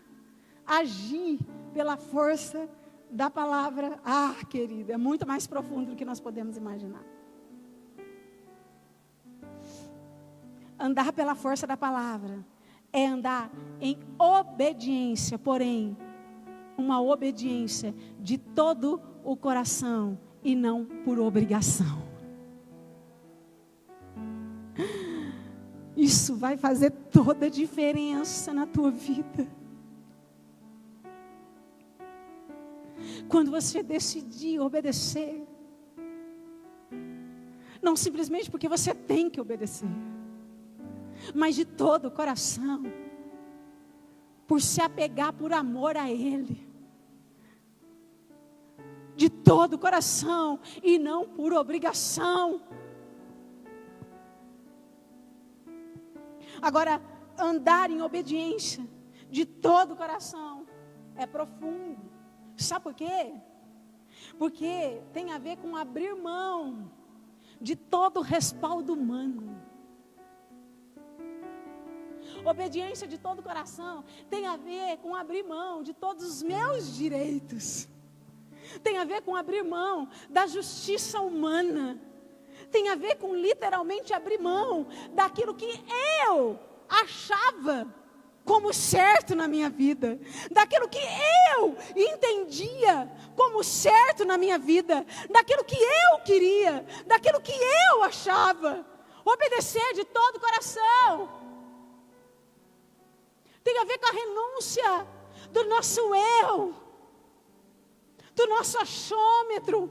agir pela força da palavra? Ah, querida, é muito mais profundo do que nós podemos imaginar. Andar pela força da palavra é andar em obediência, porém, uma obediência de todo o coração e não por obrigação. Isso vai fazer toda a diferença na tua vida. Quando você decidir obedecer, não simplesmente porque você tem que obedecer, mas de todo o coração, por se apegar por amor a Ele, de todo o coração e não por obrigação. Agora, andar em obediência de todo o coração é profundo. Sabe por quê? Porque tem a ver com abrir mão de todo o respaldo humano. Obediência de todo o coração tem a ver com abrir mão de todos os meus direitos. Tem a ver com abrir mão da justiça humana. Tem a ver com literalmente abrir mão daquilo que eu achava como certo na minha vida, daquilo que eu entendia como certo na minha vida, daquilo que eu queria, daquilo que eu achava. Obedecer de todo o coração tem a ver com a renúncia do nosso eu, do nosso achômetro,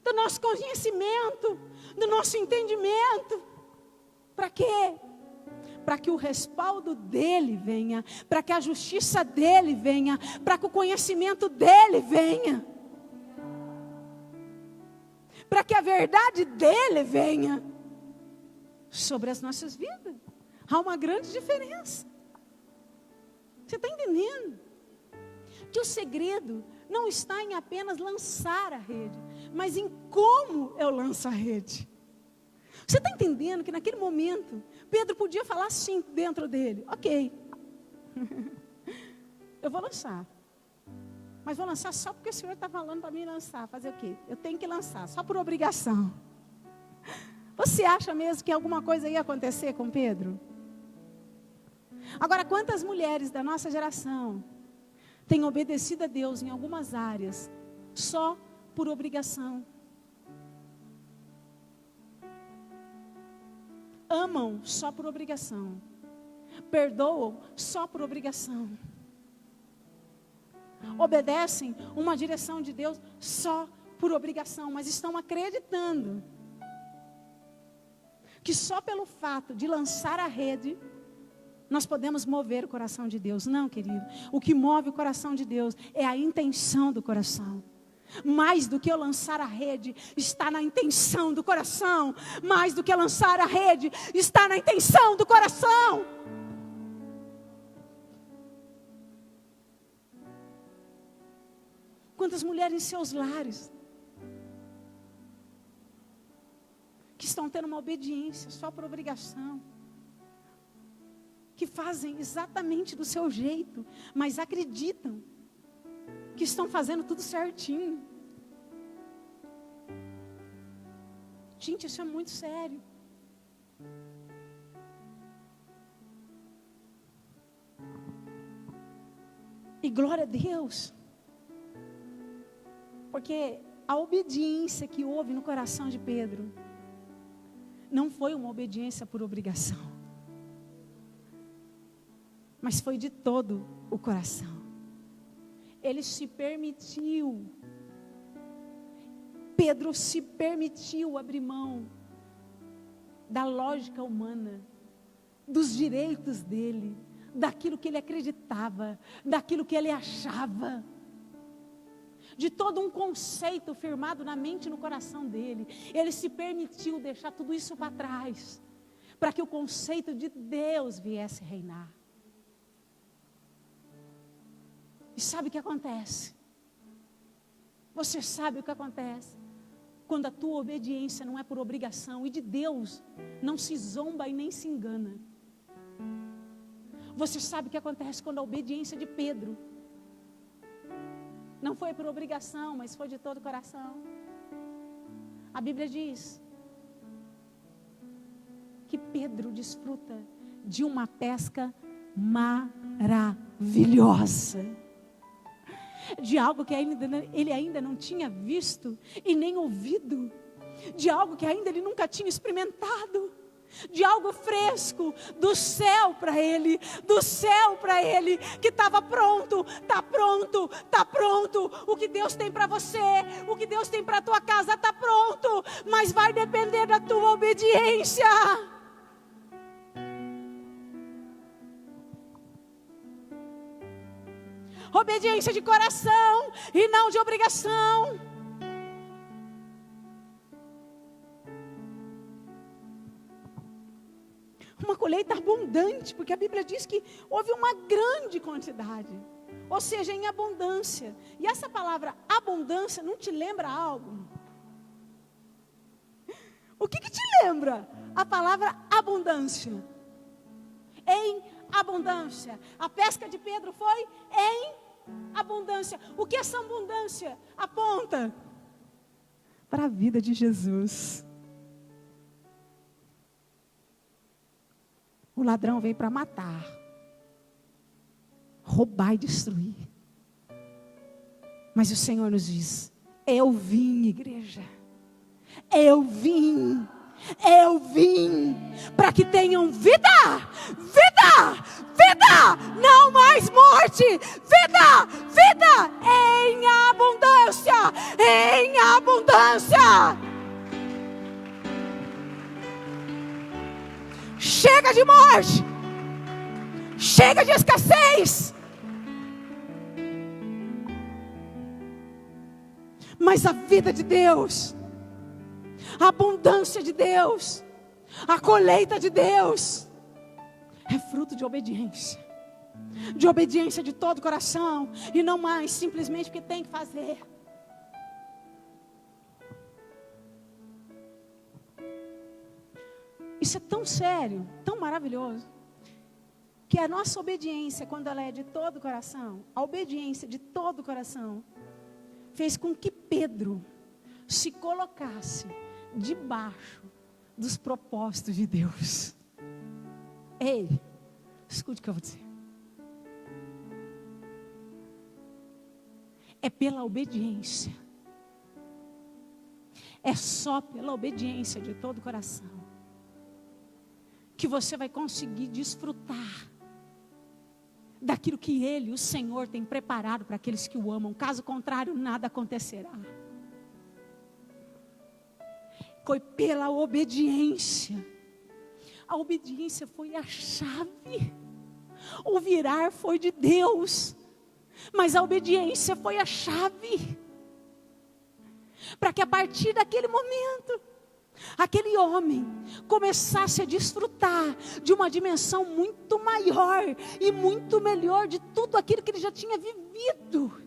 do nosso conhecimento, do nosso entendimento. Para quê? Para que o respaldo dele venha, para que a justiça dele venha, para que o conhecimento dele venha, para que a verdade dele venha sobre as nossas vidas. Há uma grande diferença. Você está entendendo? Que o segredo não está em apenas lançar a rede, mas em como eu lanço a rede. Você está entendendo que naquele momento, Pedro podia falar assim dentro dele: ok, eu vou lançar, mas vou lançar só porque o Senhor está falando para mim lançar. Fazer o quê? Eu tenho que lançar, só por obrigação. Você acha mesmo que alguma coisa ia acontecer com Pedro? Agora, quantas mulheres da nossa geração têm obedecido a Deus em algumas áreas só por obrigação? Amam só por obrigação, perdoam só por obrigação, obedecem uma direção de Deus só por obrigação, mas estão acreditando que só pelo fato de lançar a rede nós podemos mover o coração de Deus. Não, querido, o que move o coração de Deus é a intenção do coração. Mais do que eu lançar a rede, está na intenção do coração. Mais do que lançar a rede, está na intenção do coração. Quantas mulheres em seus lares que estão tendo uma obediência só por obrigação, que fazem exatamente do seu jeito, mas acreditam que estão fazendo tudo certinho. Gente, isso é muito sério. E glória a Deus, porque a obediência que houve no coração de Pedro não foi uma obediência por obrigação, mas foi de todo o coração. Ele se permitiu, Pedro se permitiu abrir mão da lógica humana, dos direitos dele, daquilo que ele acreditava, daquilo que ele achava, de todo um conceito firmado na mente e no coração dele. Ele se permitiu deixar tudo isso para trás, para que o conceito de Deus viesse reinar. E sabe o que acontece? Você sabe o que acontece quando a tua obediência não é por obrigação, e de Deus não se zomba e nem se engana. Você sabe o que acontece quando a obediência de Pedro não foi por obrigação, mas foi de todo o coração. A Bíblia diz que Pedro desfruta de uma pesca maravilhosa, de algo que ele ainda não tinha visto e nem ouvido, de algo que ainda ele nunca tinha experimentado, de algo fresco do céu para ele, que estava pronto, está pronto, está pronto. O que Deus tem para você, o que Deus tem para a tua casa está pronto, mas vai depender da tua obediência. Obediência de coração e não de obrigação. Uma colheita abundante, porque a Bíblia diz que houve uma grande quantidade, ou seja, em abundância. E essa palavra abundância não te lembra algo? O que te lembra a palavra abundância? Em abundância. A pesca de Pedro foi em abundância. O que essa abundância aponta? Para a vida de Jesus. O ladrão veio para matar, roubar e destruir. Mas o Senhor nos diz: eu vim, igreja, eu vim para que tenham vida, não mais morte, vida em abundância, Chega de morte, chega de escassez, mas a vida de Deus, a abundância de Deus, a colheita de Deus é fruto de obediência de todo o coração, e não mais simplesmente porque tem que fazer. Isso é tão sério, tão maravilhoso, que a nossa obediência, quando ela é de todo o coração, a obediência de todo o coração fez com que Pedro se colocasse debaixo dos propósitos de Deus. Ei, escute o que eu vou dizer. É pela obediência, é só pela obediência de todo o coração que você vai conseguir desfrutar daquilo que Ele, o Senhor, tem preparado para aqueles que o amam. Caso contrário, nada acontecerá. Foi pela obediência. A obediência foi a chave. O virar foi de Deus, mas a obediência foi a chave. para que a partir daquele momento, aquele homem começasse a desfrutar de uma dimensão muito maior e muito melhor de tudo aquilo que ele já tinha vivido.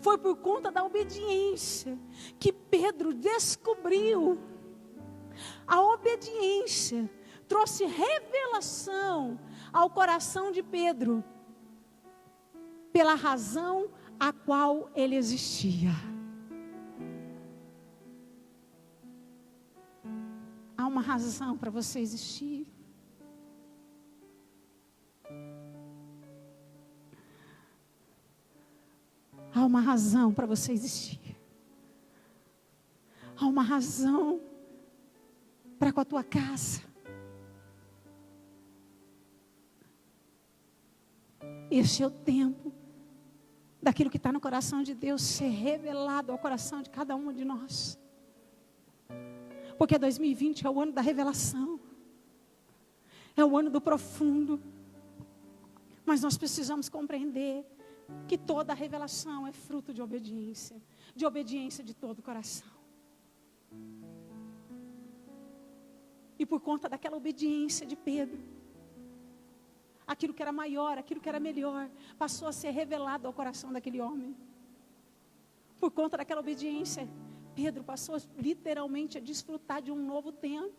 Foi por conta da obediência que Pedro descobriu. A obediência trouxe revelação ao coração de Pedro, pela razão a qual ele existia. Há uma razão para você existir. Há uma razão para você existir. Há uma razão para com a tua casa. Este é o tempo daquilo que está no coração de Deus ser revelado ao coração de cada um de nós. Porque 2020 é o ano da revelação. É o ano do profundo. Mas nós precisamos compreender que toda a revelação é fruto de obediência de todo o coração. E por conta daquela obediência de Pedro, aquilo que era maior, aquilo que era melhor, passou a ser revelado ao coração daquele homem. Por conta daquela obediência, Pedro passou literalmente a desfrutar de um novo tempo.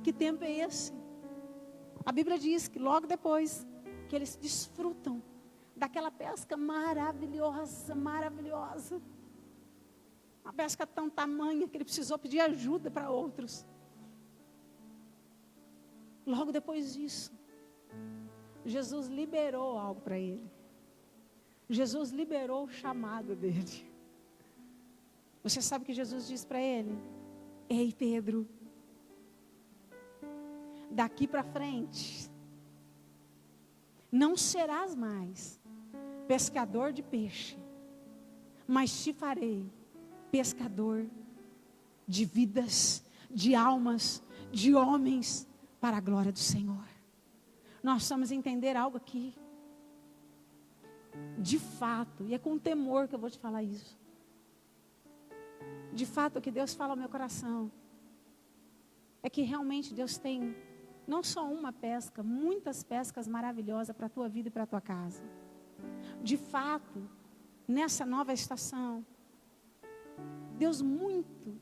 Que tempo é esse? A Bíblia diz que logo depois que eles desfrutam daquela pesca maravilhosa, maravilhosa. Uma pesca tão tamanha que ele precisou pedir ajuda para outros. Logo depois disso, Jesus liberou algo para ele. Jesus liberou o chamado dele. Você sabe o que Jesus disse para ele? Ei, Pedro, daqui para frente, não serás mais pescador de peixe, mas te farei pescador de vidas, de almas, de homens, para a glória do Senhor. Nós precisamos entender algo aqui. De fato, e é com temor que eu vou te falar isso. De fato, o que Deus fala ao meu coração é que realmente Deus tem não só uma pesca, muitas pescas maravilhosas para a tua vida e para a tua casa. De fato, nessa nova estação, Deus muito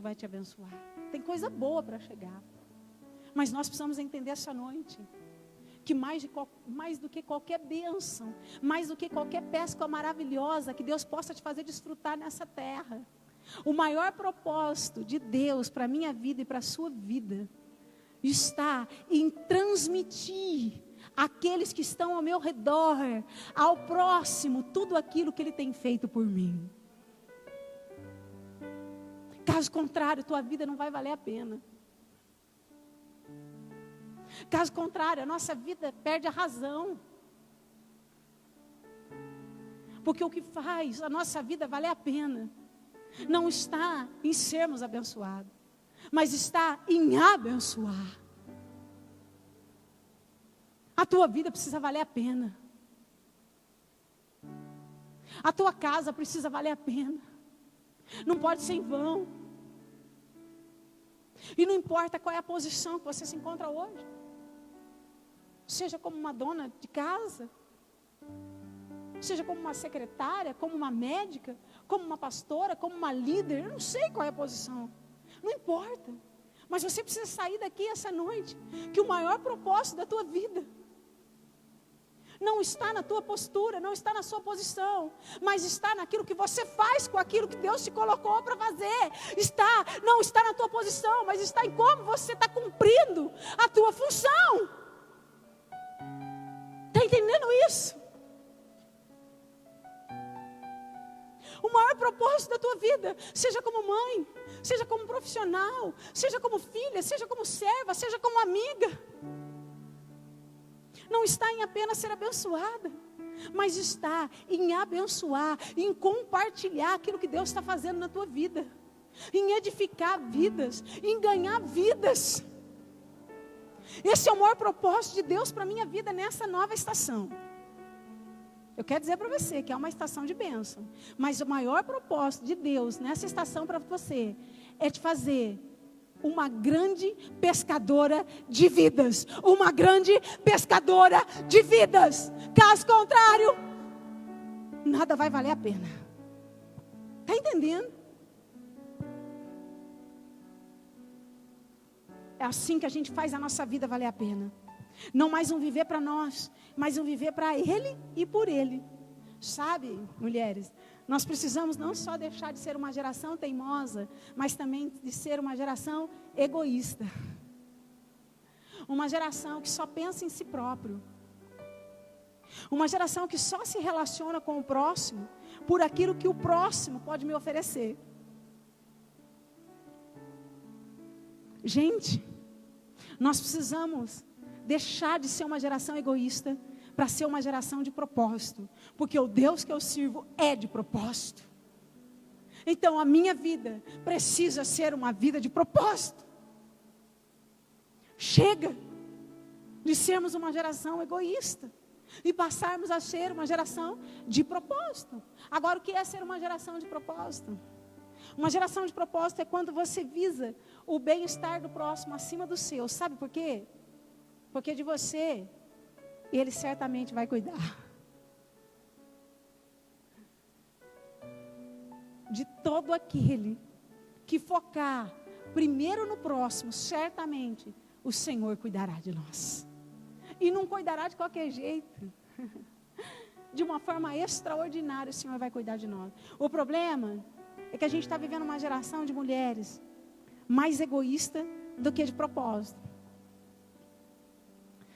vai te abençoar. Tem coisa boa para chegar. Mas nós precisamos entender essa noite que mais do que qualquer bênção, mais do que qualquer pesca maravilhosa que Deus possa te fazer desfrutar nessa terra, o maior propósito de Deus para a minha vida e para a sua vida está em transmitir àqueles que estão ao meu redor, ao próximo, tudo aquilo que Ele tem feito por mim. Caso contrário, tua vida não vai valer a pena. Caso contrário, a nossa vida perde a razão. Porque o que faz a nossa vida valer a pena não está em sermos abençoados, mas está em abençoar. A tua vida precisa valer a pena. A tua casa precisa valer a pena. Não pode ser em vão. E não importa qual é a posição que você se encontra hoje. Seja como uma dona de casa, seja como uma secretária, como uma médica, como uma pastora, como uma líder, eu não sei qual é a posição. Não importa. Mas você precisa sair daqui essa noite, que o maior propósito da tua vida não está na tua postura, não está na sua posição, mas está naquilo que você faz com aquilo que Deus te colocou para fazer. Não está na tua posição, mas está em como você está cumprindo a tua função. Está entendendo isso? O maior propósito da tua vida, seja como mãe, seja como profissional, seja como filha, seja como serva, seja como amiga, não está em apenas ser abençoada, mas está em abençoar, em compartilhar aquilo que Deus está fazendo na tua vida, em edificar vidas, em ganhar vidas. Esse é o maior propósito de Deus para a minha vida nessa nova estação. Eu quero dizer para você que é uma estação de bênção. Mas o maior propósito de Deus nessa estação para você é te fazer uma grande pescadora de vidas. Uma grande pescadora de vidas. Caso contrário, nada vai valer a pena. Está entendendo? É assim que a gente faz a nossa vida valer a pena. Não mais um viver para nós, mas um viver para Ele e por Ele. Sabe, mulheres, nós precisamos não só deixar de ser uma geração teimosa, mas também de ser uma geração egoísta. Uma geração que só pensa em si próprio. Uma geração que só se relaciona com o próximo por aquilo que o próximo pode me oferecer. Gente, nós precisamos deixar de ser uma geração egoísta para ser uma geração de propósito. Porque o Deus que eu sirvo é de propósito. Então a minha vida precisa ser uma vida de propósito. Chega de sermos uma geração egoísta e passarmos a ser uma geração de propósito. Agora, o que é ser uma geração de propósito? Uma geração de propósito é quando você visa o bem-estar do próximo acima do seu. Sabe por quê? Porque de você, Ele certamente vai cuidar. De todo aquele que focar primeiro no próximo, certamente o Senhor cuidará de nós. E não cuidará de qualquer jeito. De uma forma extraordinária, o Senhor vai cuidar de nós. O problema é que a gente está vivendo uma geração de mulheres mais egoísta do que de propósito.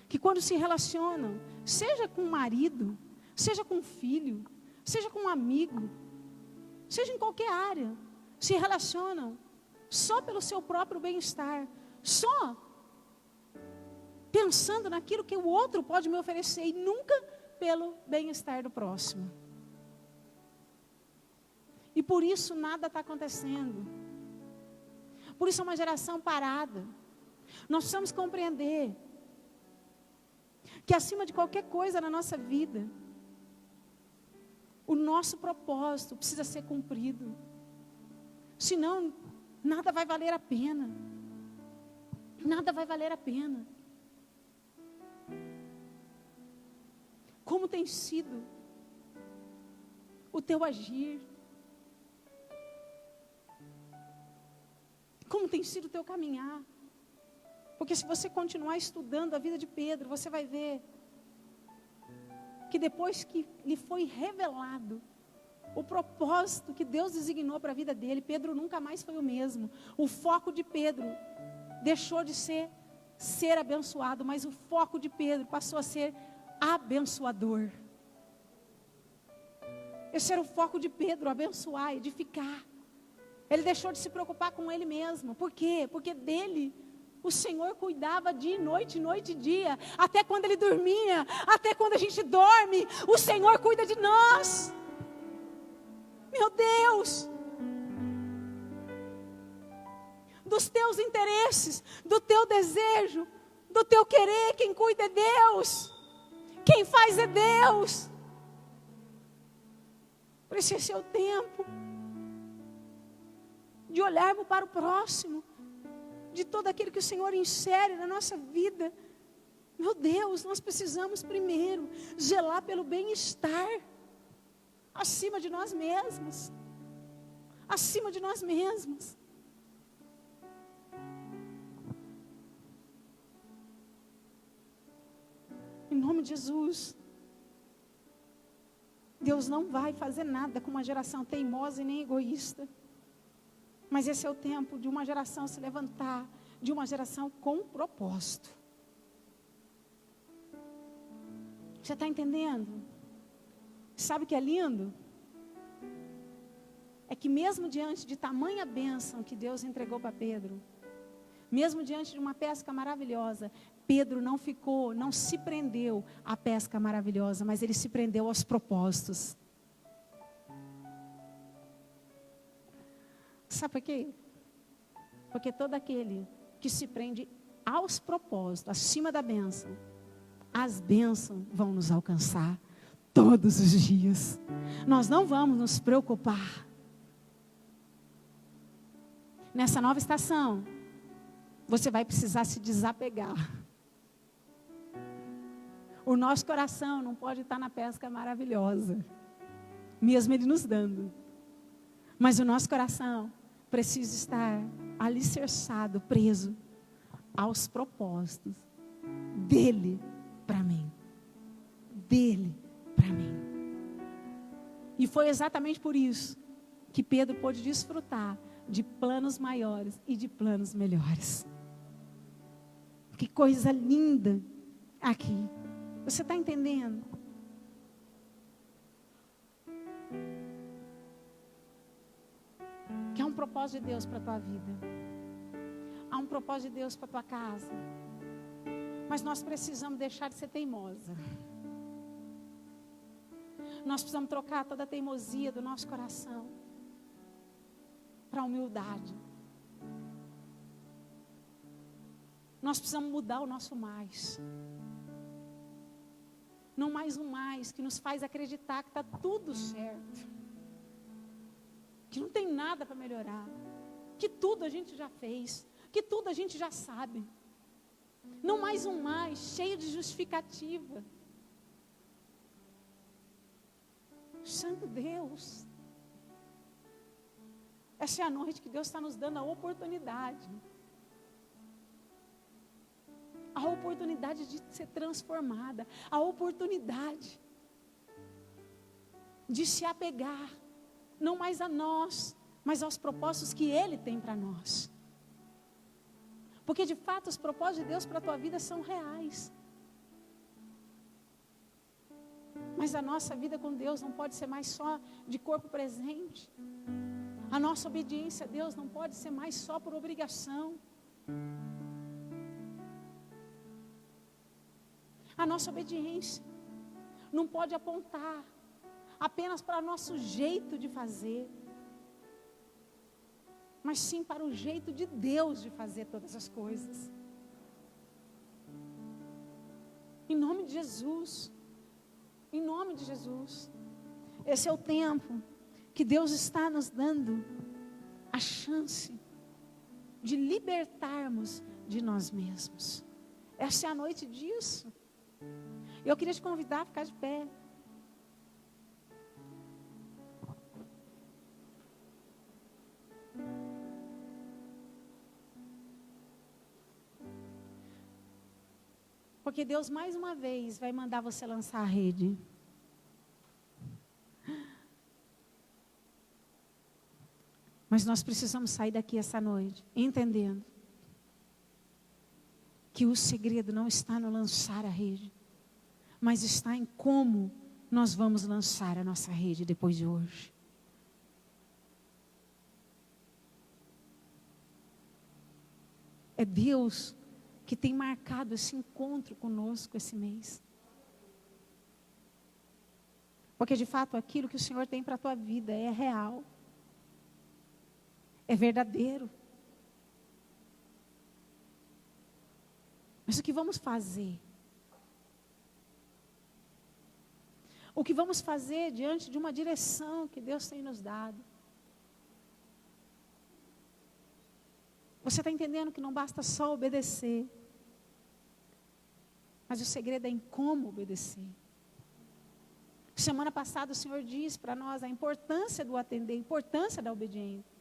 Que quando se relacionam, seja com o marido, seja com o filho, seja com um amigo, seja em qualquer área, se relacionam só pelo seu próprio bem-estar, só pensando naquilo que o outro pode me oferecer e nunca pelo bem-estar do próximo. E por isso nada está acontecendo. Por isso é uma geração parada. Nós precisamos compreender que acima de qualquer coisa na nossa vida, o nosso propósito precisa ser cumprido. Senão, nada vai valer a pena. Nada vai valer a pena. Como tem sido o teu agir? Como tem sido o teu caminhar? Porque se você continuar estudando a vida de Pedro, você vai ver que depois que lhe foi revelado o propósito que Deus designou para a vida dele, Pedro nunca mais foi o mesmo. O foco de Pedro deixou de ser abençoado, mas o foco de Pedro passou a ser abençoador. Esse era o foco de Pedro, abençoar, edificar. Ele deixou de se preocupar com ele mesmo. Por quê? Porque dele o Senhor cuidava dia e noite e dia. Até quando ele dormia, até quando a gente dorme, o Senhor cuida de nós. Meu Deus! Dos teus interesses, do teu desejo, do teu querer, quem cuida é Deus. Quem faz é Deus. Por isso esse é o tempo de olharmos para o próximo, de todo aquilo que o Senhor insere na nossa vida. Meu Deus, nós precisamos primeiro zelar pelo bem-estar, acima de nós mesmos, acima de nós mesmos. Em nome de Jesus, Deus não vai fazer nada com uma geração teimosa e nem egoísta. Mas esse é o tempo de uma geração se levantar, de uma geração com propósito. Você está entendendo? Sabe o que é lindo? É que mesmo diante de tamanha bênção que Deus entregou para Pedro, mesmo diante de uma pesca maravilhosa, Pedro não se prendeu à pesca maravilhosa, mas ele se prendeu aos propósitos. Sabe por quê? Porque todo aquele que se prende aos propósitos, acima da bênção, as bênçãos vão nos alcançar. todos os dias. Nós não vamos nos preocupar. Nessa nova estação, você vai precisar se desapegar. O nosso coração não pode estar na pesca maravilhosa, mesmo Ele nos dando. Mas o nosso coração precisa estar alicerçado, preso aos propósitos dEle para mim. DEle para mim. E foi exatamente por isso que Pedro pôde desfrutar de planos maiores e de planos melhores. Que coisa linda aqui. Você está entendendo? Que há um propósito de Deus para a tua vida. Há um propósito de Deus para a tua casa. Mas nós precisamos deixar de ser teimosa. Nós precisamos trocar toda a teimosia do nosso coração para a humildade. Nós precisamos mudar o nosso mais. Não mais um mais que nos faz acreditar que está tudo certo. Que não tem nada para melhorar. Que tudo a gente já fez. Que tudo a gente já sabe. Não mais um mais cheio de justificativa. Santo Deus. Essa é a noite que Deus está nos dando a oportunidade. A oportunidade de ser transformada. A oportunidade de se apegar. Não mais a nós, mas aos propósitos que Ele tem para nós. Porque de fato os propósitos de Deus para a tua vida são reais. Mas a nossa vida com Deus não pode ser mais só de corpo presente. A nossa obediência a Deus não pode ser mais só por obrigação. A nossa obediência não pode apontar apenas para o nosso jeito de fazer, mas sim para o jeito de Deus de fazer todas as coisas. Em nome de Jesus. Em nome de Jesus. Esse é o tempo que Deus está nos dando a chance de libertarmos de nós mesmos. Essa é a noite disso. Eu queria te convidar a ficar de pé. Porque Deus mais uma vez vai mandar você lançar a rede. Mas nós precisamos sair daqui essa noite, entendendo que o segredo não está no lançar a rede, mas está em como nós vamos lançar a nossa rede depois de hoje. É Deus que tem marcado esse encontro conosco esse mês. Porque de fato aquilo que o Senhor tem para a tua vida é real. É verdadeiro. Mas o que vamos fazer? O que vamos fazer diante de uma direção que Deus tem nos dado? Você está entendendo que não basta só obedecer, mas o segredo é em como obedecer. Semana passada o Senhor disse para nós a importância do atender, a importância da obediência.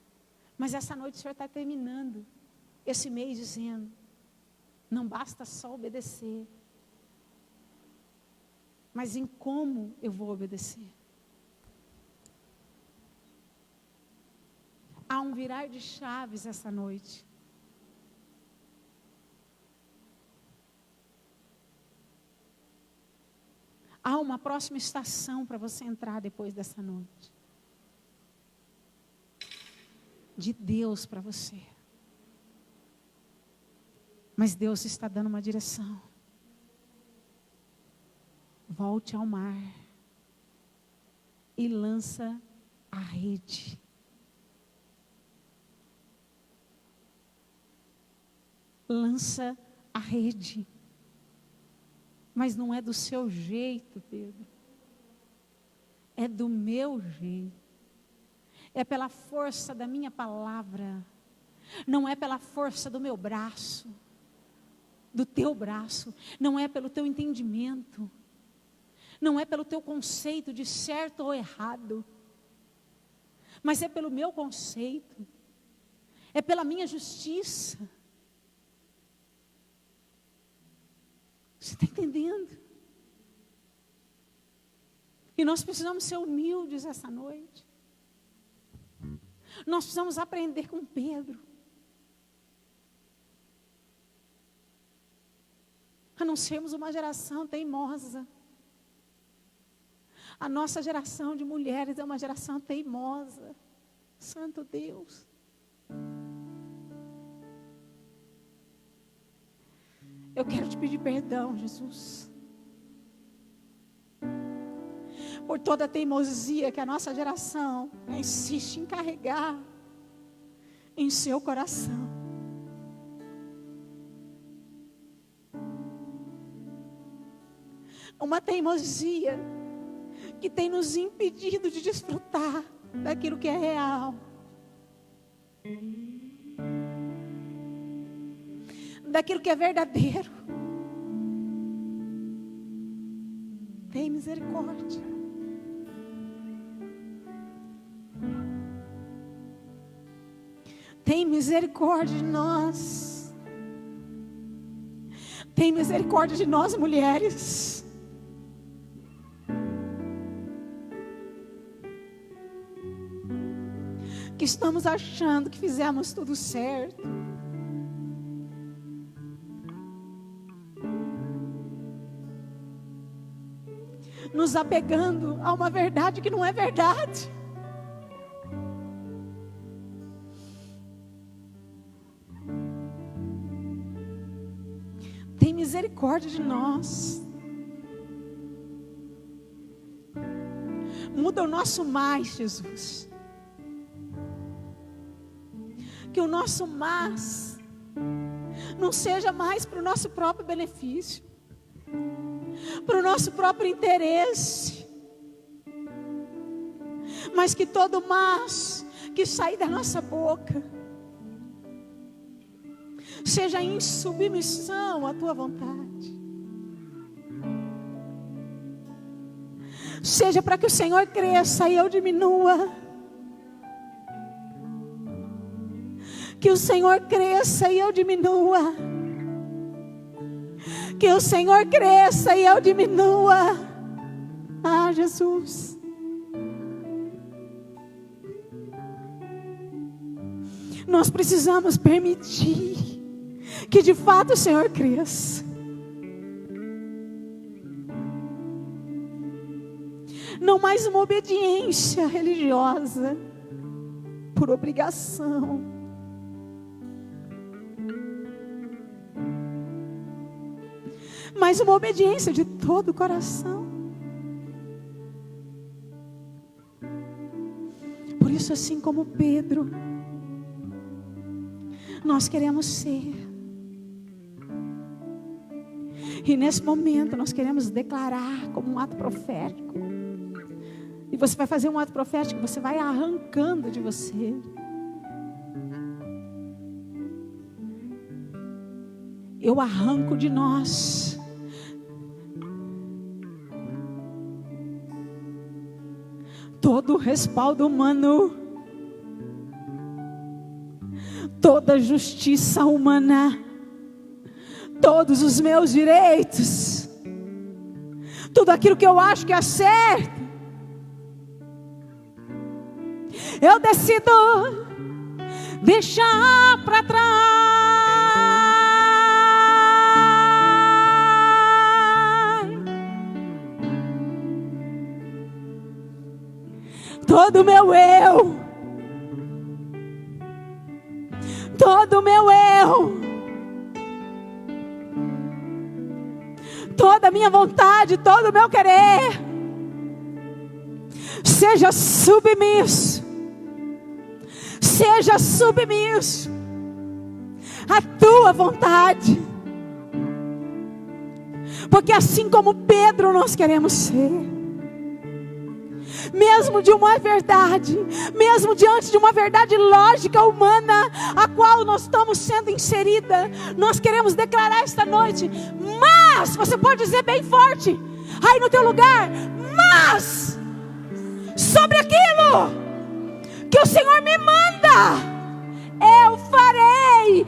Mas essa noite o Senhor está terminando esse mês dizendo, não basta só obedecer, mas em como eu vou obedecer. Há um virar de chaves essa noite. Há uma próxima estação para você entrar depois dessa noite. De Deus para você. Mas Deus está dando uma direção. Volte ao mar e lança a rede. Lança a rede. Mas não é do seu jeito, Pedro. é do meu jeito, é pela força da minha palavra, não é pela força do meu braço, do teu braço, não é pelo teu entendimento, não é pelo teu conceito de certo ou errado, mas é pelo meu conceito, é pela minha justiça. Você está entendendo? E nós precisamos ser humildes essa noite. Nós precisamos aprender com Pedro. A não sermos uma geração teimosa. A nossa geração de mulheres é uma geração teimosa. Santo Deus. Eu quero te pedir perdão, Jesus, por toda a teimosia que a nossa geração insiste em carregar em seu coração. Uma teimosia que tem nos impedido de desfrutar daquilo que é real, daquilo que é verdadeiro. Tem misericórdia. Tem misericórdia de nós. Tem misericórdia de nós, mulheres. Que estamos achando que fizemos tudo certo. Nos apegando a uma verdade que não é verdade. Tem misericórdia de nós. Muda o nosso mais, Jesus. Que o nosso mas não seja mais para o nosso próprio benefício, para o nosso próprio interesse, mas que todo mas que sair da nossa boca seja em submissão à tua vontade, seja para que o Senhor cresça e eu diminua, que o Senhor cresça e eu diminua, que o Senhor cresça e eu diminua. Ah, Jesus. Nós precisamos permitir que de fato o Senhor cresça. Não mais uma obediência religiosa por obrigação. Mas uma obediência de todo o coração. Por isso, assim como Pedro, nós queremos ser. E nesse momento nós queremos declarar como um ato profético. E você vai fazer um ato profético, você vai arrancando de você. Eu arranco de nós todo o respaldo humano, toda justiça humana, todos os meus direitos, tudo aquilo que eu acho que é certo, eu decido deixar para trás. Todo o meu eu, todo o meu eu, toda a minha vontade, todo o meu querer, seja submisso à tua vontade, porque assim como Pedro nós queremos ser. mesmo de uma verdade, mesmo diante de uma verdade lógica humana, a qual nós estamos sendo inserida, nós queremos declarar esta noite, mas, você pode dizer bem forte, aí no teu lugar, mas, sobre aquilo que o Senhor me manda, eu farei,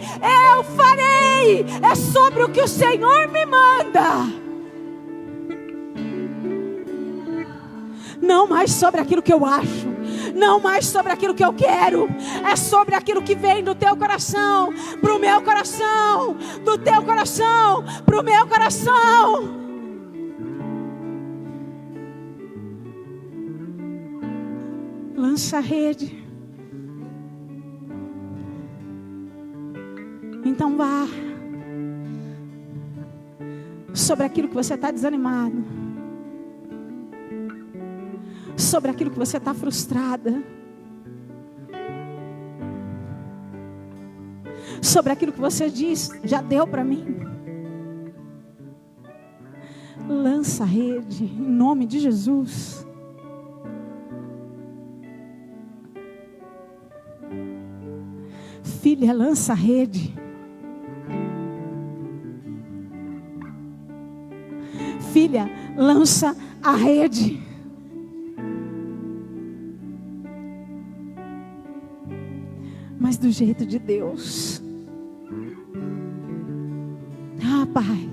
é sobre o que o Senhor me manda, não mais sobre aquilo que eu acho, não mais sobre aquilo que eu quero, é sobre aquilo que vem do teu coração, para o meu coração, do teu coração, para o meu coração. Lança a rede. Então vá sobre aquilo que você está desanimado, sobre aquilo que você está frustrada, sobre aquilo que você diz, já deu para mim. Lança a rede em nome de Jesus. Filha, lança a rede. Filha, lança a rede. Mas do jeito de Deus. Ah, Pai,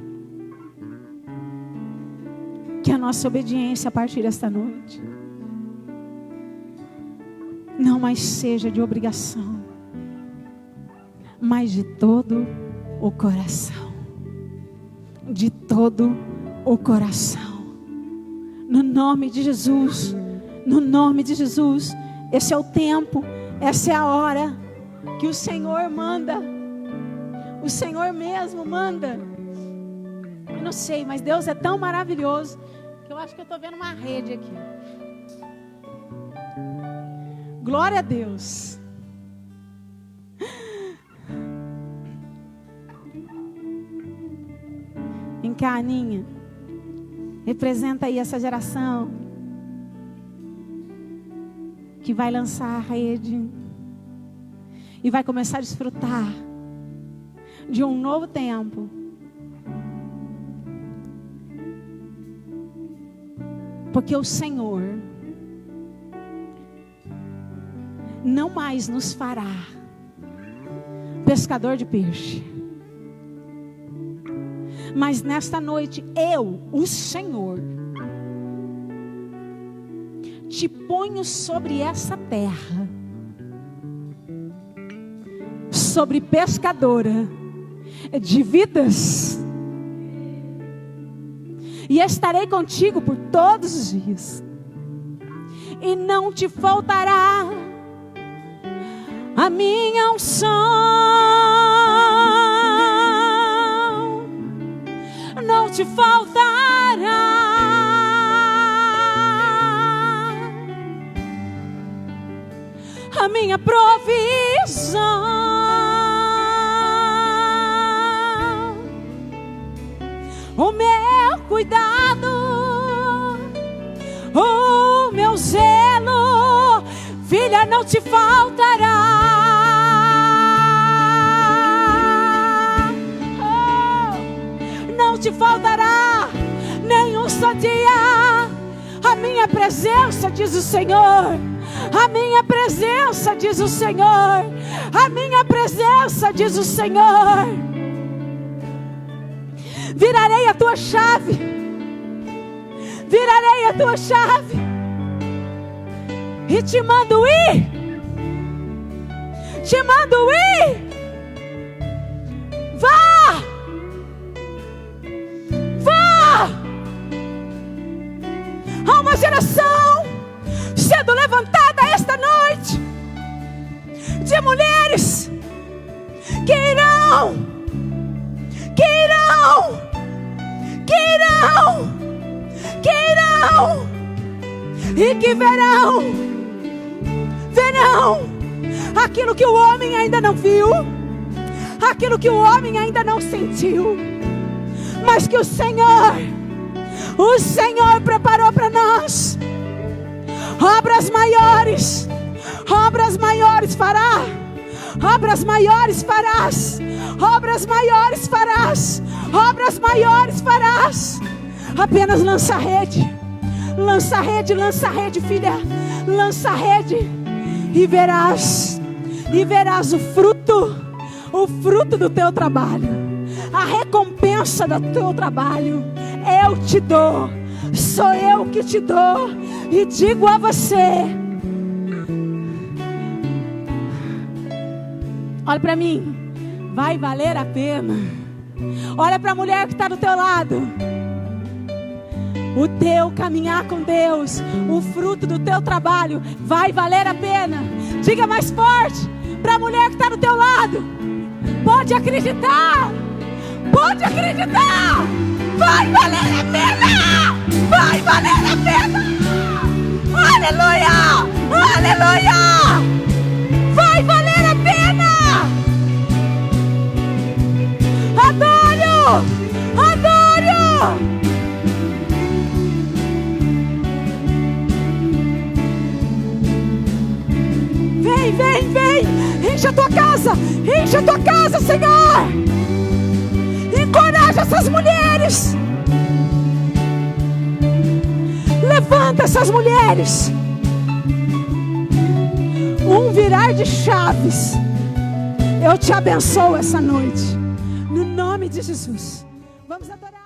que a nossa obediência a partir desta noite não mais seja de obrigação, mas de todo o coração. De todo o coração. No nome de Jesus. No nome de Jesus. Esse é o tempo. Essa é a hora que o Senhor manda. O Senhor mesmo manda. Eu não sei, mas Deus é tão maravilhoso que eu acho que eu estou vendo uma rede aqui. Glória a Deus. Vem cá, Aninha. Representa aí essa geração que vai lançar a rede e vai começar a desfrutar de um novo tempo. Porque o Senhor não mais nos fará pescador de peixe. Mas nesta noite, eu, o Senhor, te ponho sobre essa terra, sobre pescadora de vidas, e estarei contigo por todos os dias, e não te faltará a minha unção. Não te faltará a minha provisão, o meu cuidado, o meu zelo, filha, não te faltará. Não te faltará nenhum só dia. A minha presença, diz o Senhor. A minha presença, diz o Senhor. A minha presença, diz o Senhor. Virarei a tua chave. Virarei a tua chave. E te mando ir. Te mando ir. Vá. Há uma geração sendo levantada esta noite de mulheres que irão e que verão aquilo que o homem ainda não viu, aquilo que o homem ainda não sentiu, mas que o Senhor preparou para nós Obras maiores fará. Obras maiores farás. Obras maiores farás. Obras maiores farás. Apenas lança a rede. Lança a rede, filha. Lança a rede. E verás o fruto do teu trabalho. A recompensa do teu trabalho. Eu te dou. Sou eu que te dou. E digo a você: olha para mim, vai valer a pena. Olha para a mulher que está do teu lado. O teu caminhar com Deus, o fruto do teu trabalho vai valer a pena. Diga mais forte para a mulher que está do teu lado: pode acreditar, pode acreditar, vai valer a pena, vai valer a pena. Aleluia, aleluia, vai valer a pena. Adoro, adoro. Vem, vem, vem. Enche a tua casa, Senhor. Encoraja essas mulheres. Levanta essas mulheres. Um virar de chaves. Eu te abençoo essa noite. No nome de Jesus. Vamos adorar.